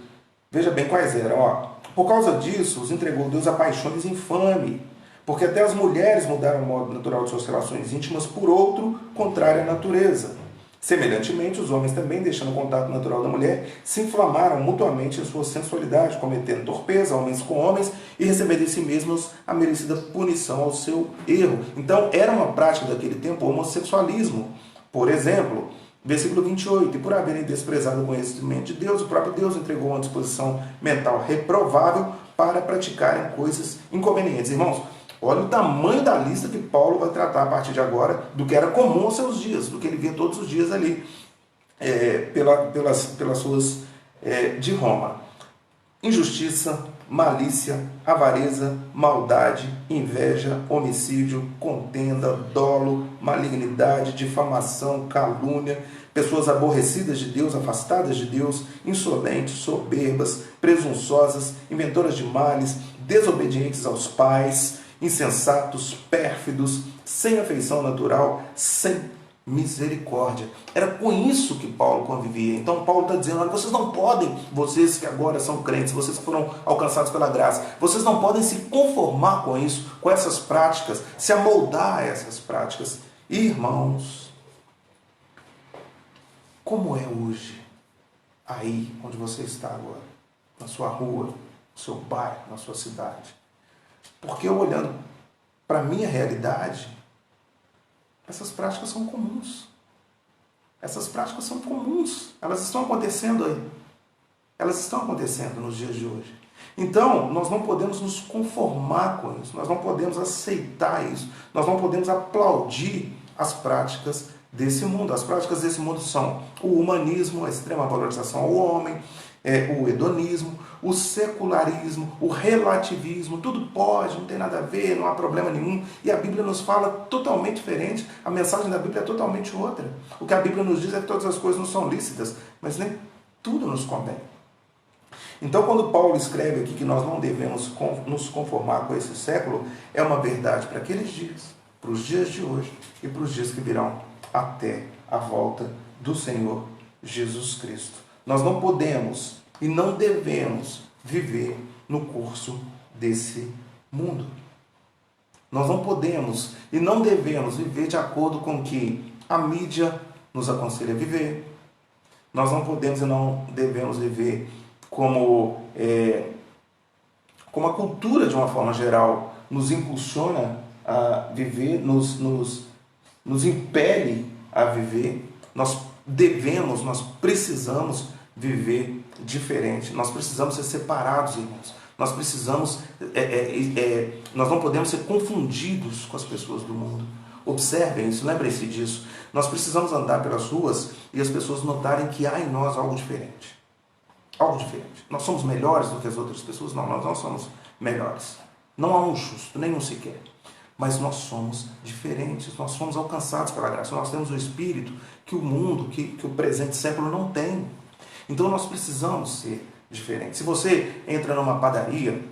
Veja bem quais eram. Por causa disso, os entregou Deus a paixões infames, porque até as mulheres mudaram o modo natural de suas relações íntimas por outro contrário à natureza. Semelhantemente, os homens também, deixando o contato natural da mulher, se inflamaram mutuamente em sua sensualidade, cometendo torpeza, homens com homens, e recebendo em si mesmos a merecida punição ao seu erro. Então, era uma prática daquele tempo o homossexualismo. Por exemplo, versículo 28, e por haverem desprezado o conhecimento de Deus, o próprio Deus entregou uma disposição mental reprovável para praticarem coisas inconvenientes. Irmãos, olha o tamanho da lista que Paulo vai tratar a partir de agora do que era comum aos seus dias, do que ele via todos os dias ali, pelas ruas de Roma. Injustiça, malícia, avareza, maldade, inveja, homicídio, contenda, dolo, malignidade, difamação, calúnia, pessoas aborrecidas de Deus, afastadas de Deus, insolentes, soberbas, presunçosas, inventoras de males, desobedientes aos pais, insensatos, pérfidos, sem afeição natural, sem misericórdia. Era com isso que Paulo convivia. Então Paulo está dizendo, olha, vocês não podem, vocês que agora são crentes, vocês que foram alcançados pela graça, vocês não podem se conformar com isso, com essas práticas, se amoldar a essas práticas. Irmãos, como é hoje, aí onde você está agora, na sua rua, no seu bairro, na sua cidade? Porque eu olhando para a minha realidade, essas práticas são comuns. Essas práticas são comuns. Elas estão acontecendo aí. Elas estão acontecendo nos dias de hoje. Então, nós não podemos nos conformar com isso. Nós não podemos aceitar isso. Nós não podemos aplaudir as práticas desse mundo. As práticas desse mundo são o humanismo, a extrema valorização ao homem, o hedonismo, o secularismo, o relativismo, tudo pode, não tem nada a ver, não há problema nenhum. E a Bíblia nos fala totalmente diferente, a mensagem da Bíblia é totalmente outra. O que a Bíblia nos diz é que todas as coisas não são lícitas, mas nem tudo nos convém. Então, quando Paulo escreve aqui que nós não devemos nos conformar com esse século, é uma verdade para aqueles dias, para os dias de hoje e para os dias que virão até a volta do Senhor Jesus Cristo. Nós não podemos e não devemos viver no curso desse mundo. Nós não podemos e não devemos viver de acordo com o que a mídia nos aconselha a viver. Nós não podemos e não devemos viver como a cultura, de uma forma geral, nos impulsiona a viver, nos impele a viver. Nós devemos, nós precisamos viver diferente. Nós precisamos ser separados, irmãos. Nós precisamos, nós não podemos ser confundidos com as pessoas do mundo. Observem isso, lembrem-se disso. Nós precisamos andar pelas ruas e as pessoas notarem que há em nós algo diferente. Algo diferente. Nós somos melhores do que as outras pessoas? Não, nós não somos melhores. Não há um justo, nenhum sequer. Mas nós somos diferentes, nós somos alcançados pela graça. Nós temos o Espírito que o mundo, que o presente século não tem. Então nós precisamos ser diferentes. Se você entra numa padaria,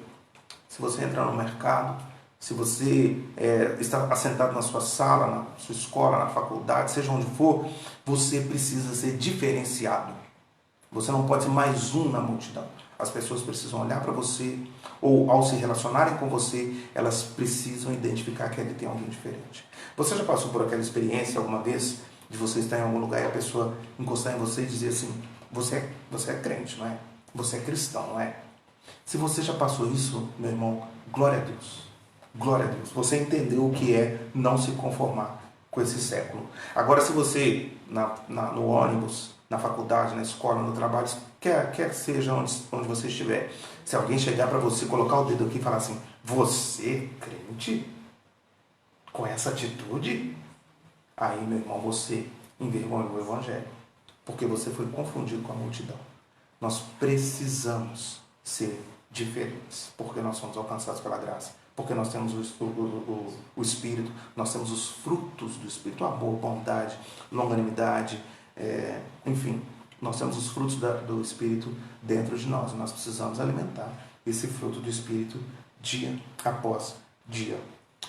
se você entra no mercado, se você está assentado na sua sala, na sua escola, na faculdade, seja onde for, você precisa ser diferenciado. Você não pode ser mais um na multidão. As pessoas precisam olhar para você, ou ao se relacionarem com você, elas precisam identificar que ali tem alguém diferente. Você já passou por aquela experiência alguma vez, de você estar em algum lugar e a pessoa encostar em você e dizer assim, você é crente, não é? Você é cristão, não é? Se você já passou isso, meu irmão, glória a Deus. Glória a Deus. Você entendeu o que é não se conformar com esse século. Agora, se você, no ônibus, na faculdade, na escola, no trabalho, quer seja onde você estiver, se alguém chegar para você, colocar o dedo aqui e falar assim, você é crente? Com essa atitude? Aí, meu irmão, você envergonhou o Evangelho, porque você foi confundido com a multidão. Nós precisamos ser diferentes, porque nós somos alcançados pela graça, porque nós temos o Espírito, nós temos os frutos do Espírito, amor, bondade, longanimidade, enfim, nós temos os frutos do Espírito dentro de nós, e nós precisamos alimentar esse fruto do Espírito dia após dia.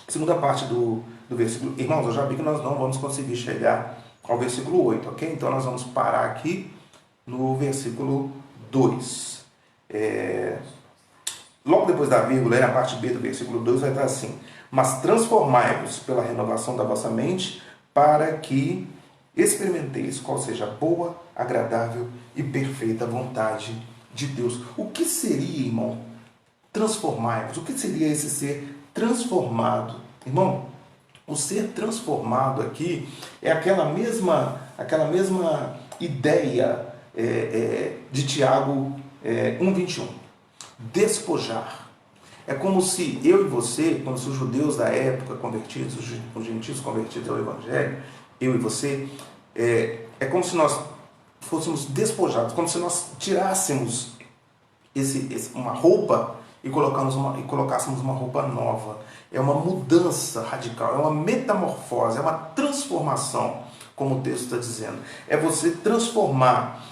Segunda parte do versículo, irmãos, eu já vi que nós não vamos conseguir chegar ao versículo 8, ok? Então nós vamos parar aqui no versículo 2. Logo depois da vírgula, na parte B do versículo 2, vai estar assim, mas transformai-vos pela renovação da vossa mente, para que experimenteis qual seja a boa, agradável e perfeita vontade de Deus. O que seria, irmão, transformar-vos? O que seria esse ser transformado? Irmão, o ser transformado aqui é aquela mesma ideia de Tiago 1,21. Despojar. É como se eu e você, como se os judeus da época convertidos, os gentios convertidos ao Evangelho, eu e você, é como se nós fôssemos despojados, como se nós tirássemos uma roupa e colocássemos uma roupa nova. É uma mudança radical, é uma metamorfose, é uma transformação, como o texto está dizendo. É você transformar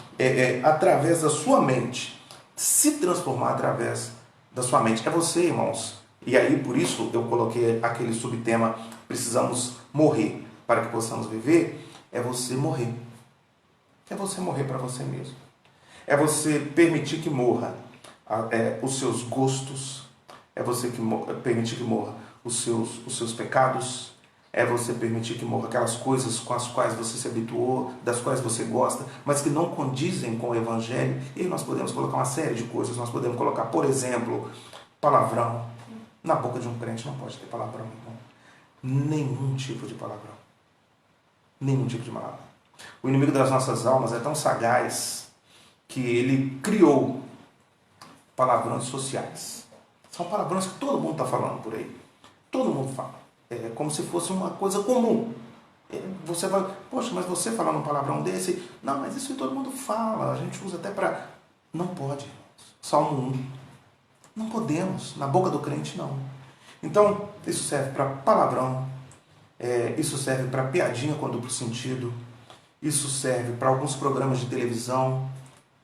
através da sua mente, se transformar através da sua mente. É você, irmãos. E aí, por isso, eu coloquei aquele subtema, precisamos morrer para que possamos viver. É você morrer. É você morrer para você mesmo. É você permitir que morra os seus gostos. É você permitir que morra os seus pecados. É você permitir que morra aquelas coisas com as quais você se habituou, das quais você gosta, mas que não condizem com o Evangelho. E aí nós podemos colocar uma série de coisas. Nós podemos colocar, por exemplo, palavrão. Na boca de um crente não pode ter palavrão, irmão. Nenhum tipo de palavrão. Nenhum tipo de palavrão. O inimigo das nossas almas é tão sagaz que ele criou palavrões sociais. São palavrões que todo mundo está falando por aí. Todo mundo fala. É como se fosse uma coisa comum. Você vai, poxa, mas você falar um palavrão desse? Não, mas isso todo mundo fala. A gente usa até para... Não pode. Salmo 1. Não podemos. Na boca do crente, não. Então, isso serve para palavrão. Isso serve para piadinha com duplo sentido. Isso serve para alguns programas de televisão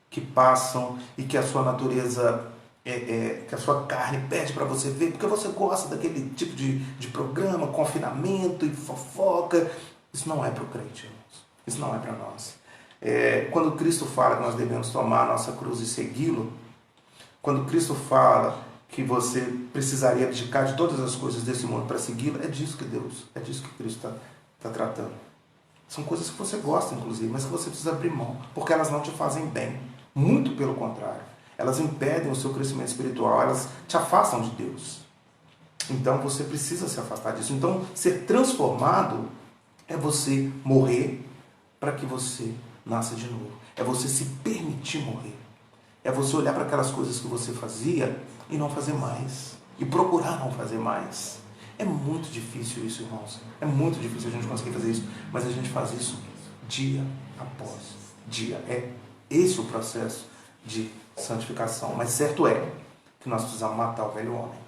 que passam e que a sua natureza... que a sua carne pede para você ver, porque você gosta daquele tipo de programa, confinamento e fofoca. Isso não é para o crente, irmãos. Isso não é para nós. Quando Cristo fala que nós devemos tomar a nossa cruz e segui-lo, quando Cristo fala que você precisaria abdicar de todas as coisas desse mundo para segui-lo, é disso que Cristo está tratando. São coisas que você gosta, inclusive, mas que você precisa abrir mão, porque elas não te fazem bem. Muito pelo contrário. Elas impedem o seu crescimento espiritual, elas te afastam de Deus. Então você precisa se afastar disso. Então ser transformado é você morrer para que você nasça de novo. É você se permitir morrer. É você olhar para aquelas coisas que você fazia e não fazer mais. E procurar não fazer mais. É muito difícil isso, irmãos. É muito difícil a gente conseguir fazer isso. Mas a gente faz isso dia após dia. É esse o processo de santificação. Mas certo é que nós precisamos matar o velho homem.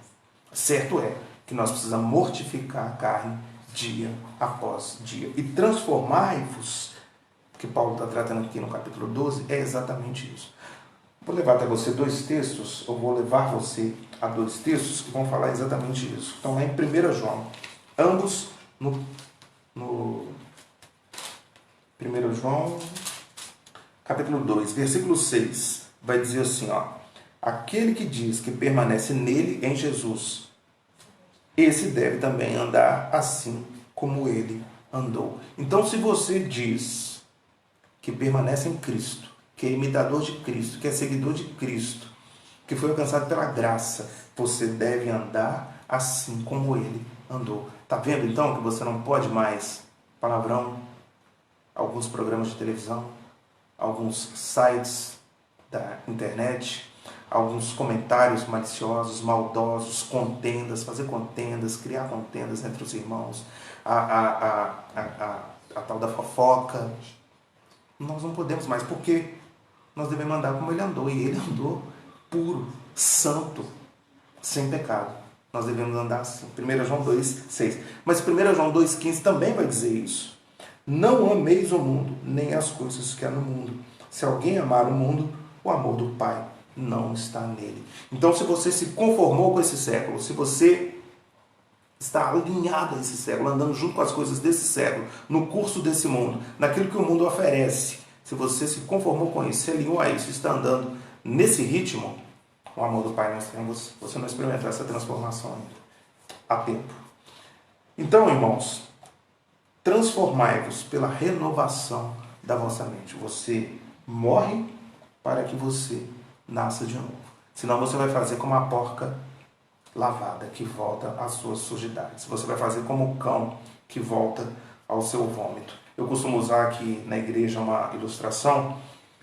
Certo é que nós precisamos mortificar a carne dia após dia. E transformai-vos, que Paulo está tratando aqui no capítulo 12, é exatamente isso. Vou levar até você dois textos, eu vou levar você a dois textos que vão falar exatamente isso. Estão lá em 1 João, ambos no 1 João, capítulo 2, versículo 6, vai dizer assim, ó: aquele que diz que permanece nele, em Jesus, esse deve também andar assim como ele andou. Então, se você diz que permanece em Cristo, que é imitador de Cristo, que é seguidor de Cristo, que foi alcançado pela graça, você deve andar assim como ele andou. Está vendo então que você não pode mais palavrão, alguns programas de televisão, alguns sites da internet, alguns comentários maliciosos, maldosos, contendas, fazer contendas, criar contendas entre os irmãos, a tal da fofoca. Nós não podemos mais, porque nós devemos andar como ele andou, e ele andou puro, santo, sem pecado. Nós devemos andar assim. 1 João 2,6. Mas 1 João 2,15 também vai dizer isso. Não ameis o mundo, nem as coisas que há no mundo. Se alguém amar o mundo, o amor do Pai não está nele. Então, se você se conformou com esse século, se você está alinhado a esse século, andando junto com as coisas desse século, no curso desse mundo, naquilo que o mundo oferece, se você se conformou com isso, se alinhou a isso, está andando nesse ritmo, o amor do Pai não está em você. Você não experimentou essa transformação ainda. Há tempo. Então, irmãos, transformai-vos pela renovação da vossa mente. Você morre para que você nasça de novo. Senão você vai fazer como a porca lavada, que volta às suas sujidades. Você vai fazer como o cão que volta ao seu vômito. Eu costumo usar aqui na igreja uma ilustração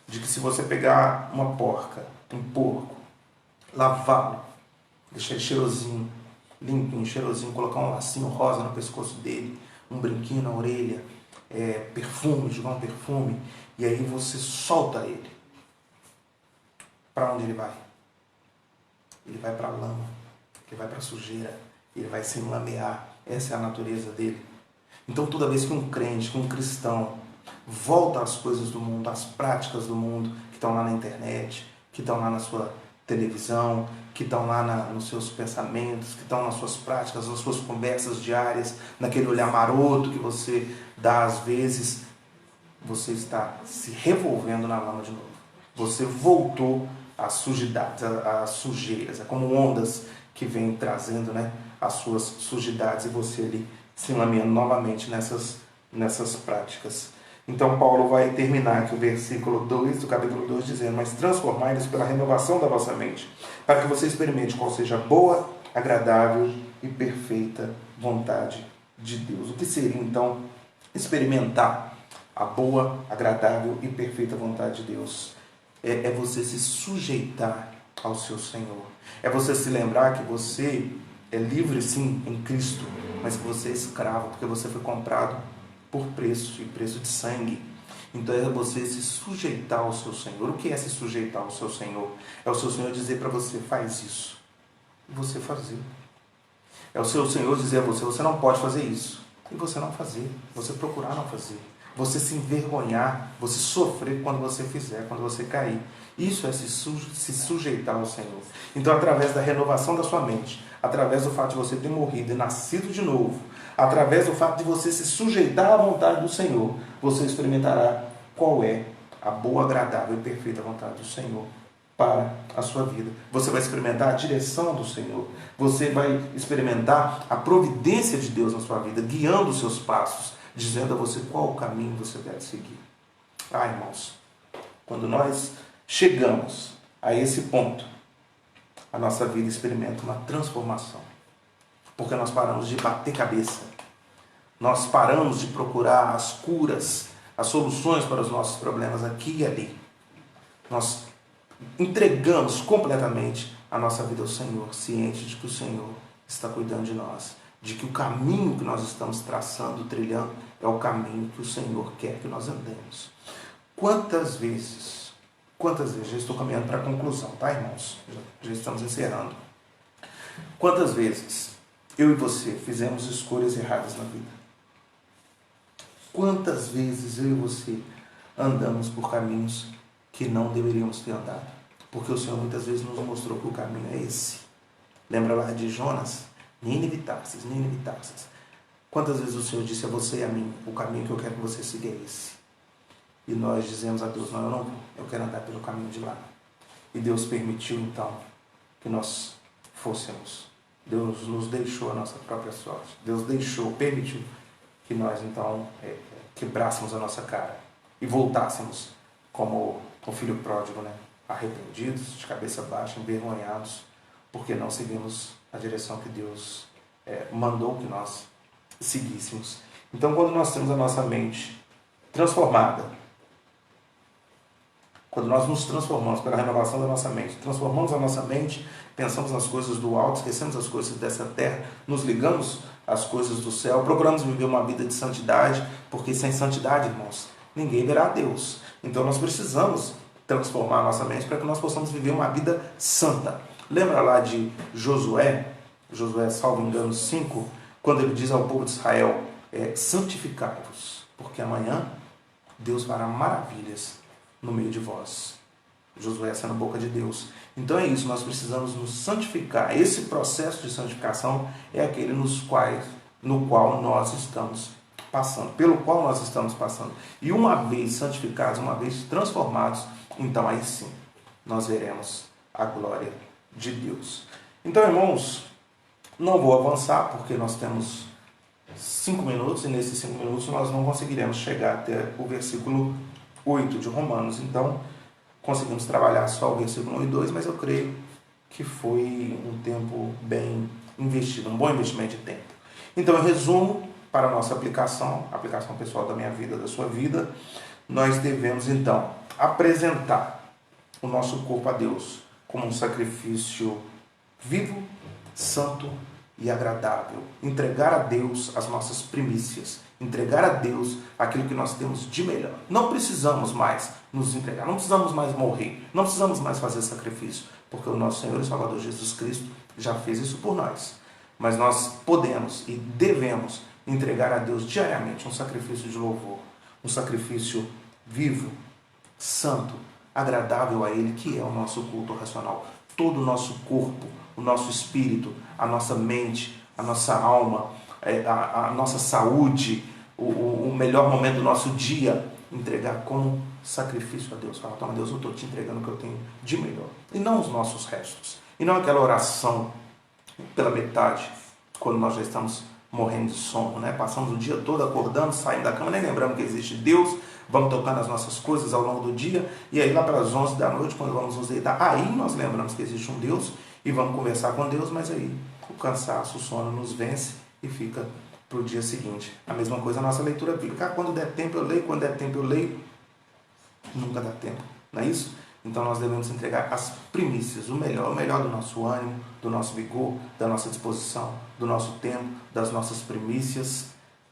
de que se você pegar uma porca, um porco, lavá-lo, deixar ele cheirosinho, limpinho, cheirosinho, colocar um lacinho rosa no pescoço dele, um brinquinho na orelha, perfume, jogar um perfume, e aí você solta ele. Para onde ele vai? Ele vai para a lama, ele vai para a sujeira, ele vai se enlamear. Essa é a natureza dele. Então, toda vez que um crente, que um cristão, volta às coisas do mundo, às práticas do mundo, que estão lá na internet, que estão lá na sua televisão, que estão lá nos seus pensamentos, que estão nas suas práticas, nas suas conversas diárias, naquele olhar maroto que você dá às vezes, você está se revolvendo na lama de novo. Você voltou às sujidades, às sujeiras. É como ondas que vêm trazendo, né, as suas sujidades, e você ali se enlameando novamente nessas práticas. Então Paulo vai terminar aqui o versículo 2 do capítulo 2 dizendo: mas transformai-vos pela renovação da vossa mente, para que você experimente qual seja a boa, agradável e perfeita vontade de Deus. O que seria então experimentar a boa, agradável e perfeita vontade de Deus? É você se sujeitar ao seu Senhor. É você se lembrar que você é livre sim em Cristo, mas que você é escravo, porque você foi comprado por preço, e preço de sangue. Então é você se sujeitar ao seu Senhor. O que é se sujeitar ao seu Senhor? É o seu Senhor dizer para você: faz isso, e você fazer. É o seu Senhor dizer a você: você não pode fazer isso, e você não fazer. Você procurar não fazer. Você se envergonhar, você sofrer quando você fizer, quando você cair. Isso é se sujeitar ao Senhor. Então, através da renovação da sua mente, através do fato de você ter morrido e nascido de novo, através do fato de você se sujeitar à vontade do Senhor, você experimentará qual é a boa, agradável e perfeita vontade do Senhor para a sua vida. Você vai experimentar a direção do Senhor. Você vai experimentar a providência de Deus na sua vida, guiando os seus passos, dizendo a você qual o caminho você deve seguir. Ah, irmãos, quando nós chegamos a esse ponto, a nossa vida experimenta uma transformação. Porque nós paramos de bater cabeça. Nós paramos de procurar as curas, as soluções para os nossos problemas aqui e ali. Nós entregamos completamente a nossa vida ao Senhor, ciente de que o Senhor está cuidando de nós, de que o caminho que nós estamos traçando, trilhando, é o caminho que o Senhor quer que nós andemos. Quantas vezes, já estou caminhando para a conclusão, tá, irmãos? Já estamos encerrando. Quantas vezes eu e você fizemos escolhas erradas na vida? Quantas vezes eu e você andamos por caminhos que não deveríamos ter andado? Porque o Senhor muitas vezes nos mostrou que o caminho é esse. Lembra lá de Jonas? Nínive Tarsis, Nínive Tarsis. Quantas vezes o Senhor disse a você e a mim, o caminho que eu quero que você siga é esse? E nós dizemos a Deus, não, eu não vou, eu quero andar pelo caminho de lá. E Deus permitiu então que nós fôssemos. Deus nos deixou a nossa própria sorte. Deus permitiu que nós então quebrássemos a nossa cara e voltássemos como o filho pródigo, né? Arrependidos, de cabeça baixa, envergonhados, porque não seguimos a direção que Deus mandou que nós seguíssemos. Então, quando nós temos a nossa mente transformada, quando nós nos transformamos pela renovação da nossa mente, transformamos a nossa mente, pensamos nas coisas do alto, esquecemos as coisas dessa terra, nos ligamos às coisas do céu, procuramos viver uma vida de santidade, porque sem santidade, irmãos, ninguém verá a Deus. Então nós precisamos transformar a nossa mente para que nós possamos viver uma vida santa. Lembra lá de Josué, salvo engano, 5, quando ele diz ao povo de Israel, santificai-vos, porque amanhã Deus fará maravilhas no meio de vós. Josué sendo a boca de Deus. Então é isso, nós precisamos nos santificar. Esse processo de santificação é aquele no qual nós estamos passando, pelo qual nós estamos passando. E uma vez santificados, uma vez transformados, então aí sim, nós veremos a glória de Deus. Então, irmãos, não vou avançar, porque nós temos 5 minutos, e nesses 5 minutos nós não conseguiremos chegar até o versículo 8 de Romanos. Então, conseguimos trabalhar só o versículo 1 e 2, mas eu creio que foi um tempo bem investido, um bom investimento de tempo. Então, em resumo, para a nossa aplicação pessoal da minha vida, da sua vida, nós devemos, então, apresentar o nosso corpo a Deus como um sacrifício vivo, santo e agradável. Entregar a Deus as nossas primícias. Entregar a Deus aquilo que nós temos de melhor. Não precisamos mais nos entregar, não precisamos mais morrer, não precisamos mais fazer sacrifício, porque o nosso Senhor e Salvador Jesus Cristo já fez isso por nós. Mas nós podemos e devemos entregar a Deus diariamente um sacrifício de louvor, um sacrifício vivo, santo, agradável a Ele, que é o nosso culto racional. Todo o nosso corpo, o nosso espírito, a nossa mente, a nossa alma, a nossa saúde, o melhor momento do nosso dia, entregar como sacrifício a Deus. Fala, toma Deus, eu estou te entregando o que eu tenho de melhor. E não os nossos restos. E não aquela oração pela metade, quando nós já estamos morrendo de sono, né? Passamos o dia todo acordando, saindo da cama, nem lembramos que existe Deus, vamos tocando as nossas coisas ao longo do dia, e aí lá para as 11 da noite, quando vamos nos deitar, aí nós lembramos que existe um Deus, e vamos conversar com Deus, mas aí o cansaço, o sono nos vence, e fica para o dia seguinte. A mesma coisa a nossa leitura bíblica. Quando der tempo eu leio, quando der tempo eu leio. Nunca dá tempo, não é isso? Então nós devemos entregar as primícias, o melhor do nosso ânimo, do nosso vigor, da nossa disposição, do nosso tempo, das nossas primícias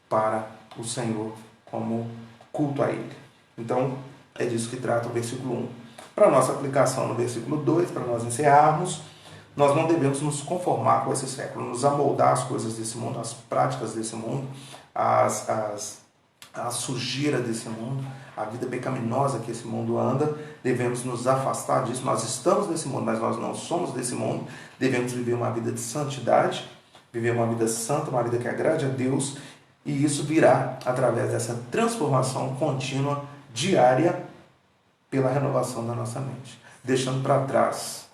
para o Senhor como culto a Ele. Então é disso que trata o versículo 1. Para a nossa aplicação no versículo 2, para nós encerrarmos, nós não devemos nos conformar com esse século, nos amoldar às coisas desse mundo, às práticas desse mundo, a sujeira desse mundo, a vida pecaminosa que esse mundo anda. Devemos nos afastar disso. Nós estamos nesse mundo, mas nós não somos desse mundo. Devemos viver uma vida de santidade, viver uma vida santa, uma vida que agrade a Deus, e isso virá através dessa transformação contínua, diária, pela renovação da nossa mente, deixando para trás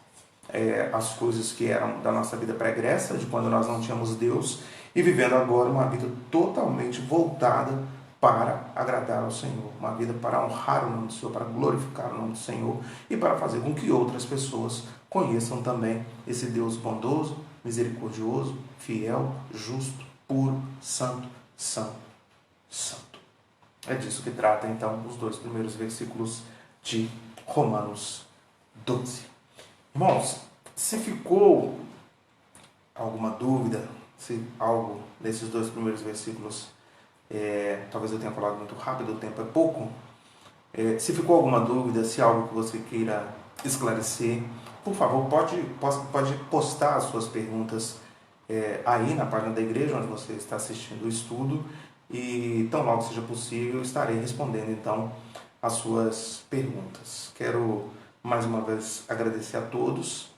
as coisas que eram da nossa vida pregressa, de quando nós não tínhamos Deus, e vivendo agora uma vida totalmente voltada para agradar ao Senhor, uma vida para honrar o nome do Senhor, para glorificar o nome do Senhor e para fazer com que outras pessoas conheçam também esse Deus bondoso, misericordioso, fiel, justo, puro, santo, santo, santo. É disso que trata então os 2 primeiros versículos de Romanos 12. Irmãos, se ficou alguma dúvida, se algo nesses 2 primeiros versículos, talvez eu tenha falado muito rápido, o tempo é pouco, se ficou alguma dúvida, se algo que você queira esclarecer, por favor, pode postar as suas perguntas aí na página da igreja onde você está assistindo o estudo, e tão logo seja possível eu estarei respondendo então as suas perguntas. Quero mais uma vez agradecer a todos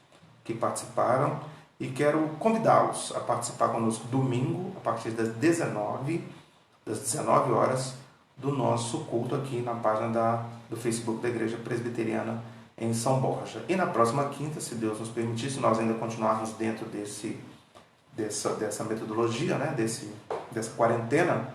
que participaram e quero convidá-los a participar conosco domingo, a partir das 19 horas, do nosso culto aqui na página do Facebook da Igreja Presbiteriana em São Borja. E na próxima quinta, se Deus nos permitir, se nós ainda continuarmos dentro dessa metodologia, né, dessa quarentena,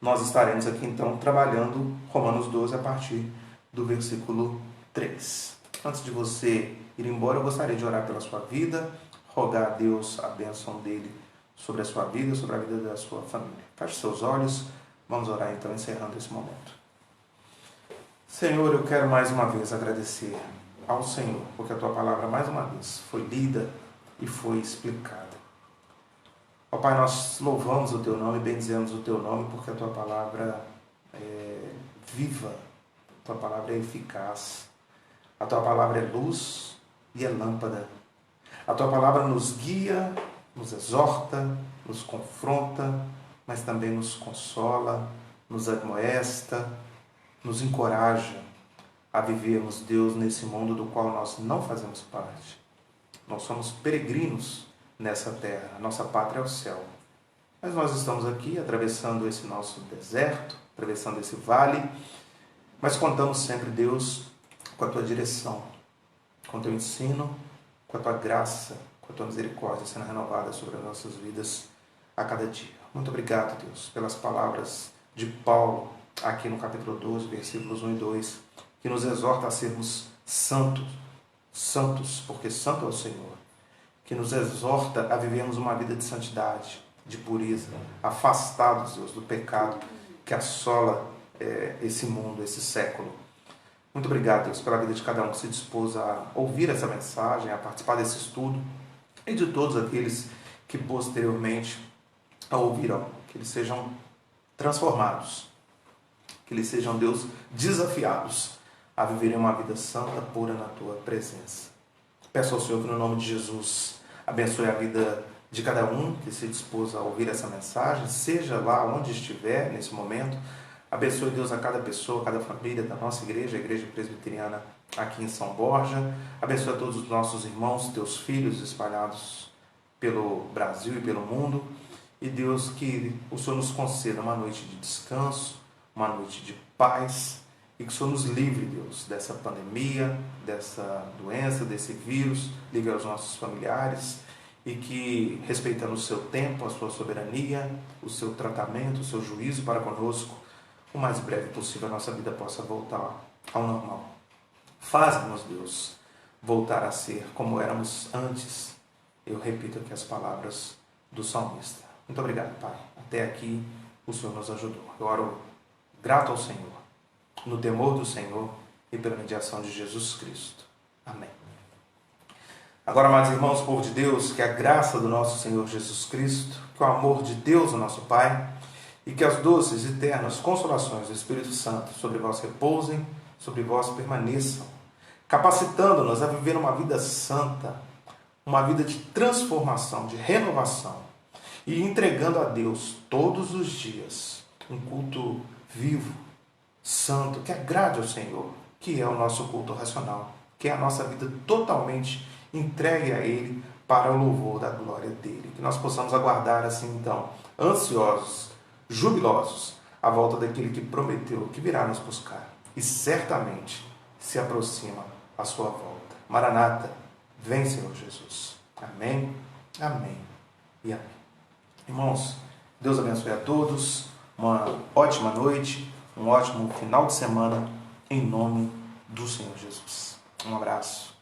nós estaremos aqui então trabalhando Romanos 12 a partir do versículo 3. Antes de você ir embora, eu gostaria de orar pela sua vida, rogar a Deus a bênção dele sobre a sua vida, sobre a vida da sua família. Feche seus olhos, vamos orar então, encerrando esse momento. Senhor, eu quero mais uma vez agradecer ao Senhor, porque a tua palavra mais uma vez foi lida e foi explicada. Ó Pai, nós louvamos o teu nome, bendizemos o teu nome, porque a tua palavra é viva, a tua palavra é eficaz, a tua palavra é luz e é lâmpada. A tua palavra nos guia, nos exorta, nos confronta, mas também nos consola, nos admoesta, nos encoraja a vivermos, Deus, nesse mundo do qual nós não fazemos parte. Nós somos peregrinos nessa terra, a nossa pátria é o céu. Mas nós estamos aqui atravessando esse nosso deserto, atravessando esse vale, mas contamos sempre, Deus, com a tua direção, com o teu ensino, com a tua graça, com a tua misericórdia sendo renovada sobre as nossas vidas a cada dia. Muito obrigado, Deus, pelas palavras de Paulo aqui no capítulo 12, versículos 1 e 2, que nos exorta a sermos santos, porque santo é o Senhor, que nos exorta a vivermos uma vida de santidade, de pureza, afastados, Deus, do pecado que assola esse mundo, esse século. Muito obrigado, Deus, pela vida de cada um que se dispôs a ouvir essa mensagem, a participar desse estudo, e de todos aqueles que posteriormente a ouvirão, que eles sejam transformados, que eles sejam, Deus, desafiados a viverem uma vida santa, pura na tua presença. Peço ao Senhor que no nome de Jesus abençoe a vida de cada um que se dispôs a ouvir essa mensagem, seja lá onde estiver nesse momento. Abençoe, Deus, a cada pessoa, a cada família da nossa igreja, a Igreja Presbiteriana aqui em São Borja. Abençoe a todos os nossos irmãos, teus filhos espalhados pelo Brasil e pelo mundo. E, Deus, que o Senhor nos conceda uma noite de descanso, uma noite de paz, e que o Senhor nos livre, Deus, dessa pandemia, dessa doença, desse vírus, livre aos nossos familiares, e que, respeitando o seu tempo, a sua soberania, o seu tratamento, o seu juízo para conosco, o mais breve possível a nossa vida possa voltar ao normal. Faz-nos, Deus, voltar a ser como éramos antes. Eu repito aqui as palavras do salmista. Muito obrigado, Pai. Até aqui o Senhor nos ajudou. Eu oro grato ao Senhor, no temor do Senhor e pela mediação de Jesus Cristo. Amém. Agora, amados irmãos, povo de Deus, que a graça do nosso Senhor Jesus Cristo, que o amor de Deus, o nosso Pai, e que as doces e eternas consolações do Espírito Santo sobre vós repousem, sobre vós permaneçam, capacitando-nos a viver uma vida santa, uma vida de transformação, de renovação, e entregando a Deus todos os dias um culto vivo, santo, que agrade ao Senhor, que é o nosso culto racional, que é a nossa vida totalmente entregue a Ele para o louvor da glória dEle. Que nós possamos aguardar assim então, ansiosos, jubilosos, a volta daquele que prometeu que virá nos buscar. E certamente se aproxima a sua volta. Maranata, vem, Senhor Jesus. Amém, amém e amém. Irmãos, Deus abençoe a todos, uma ótima noite, um ótimo final de semana, em nome do Senhor Jesus. Um abraço.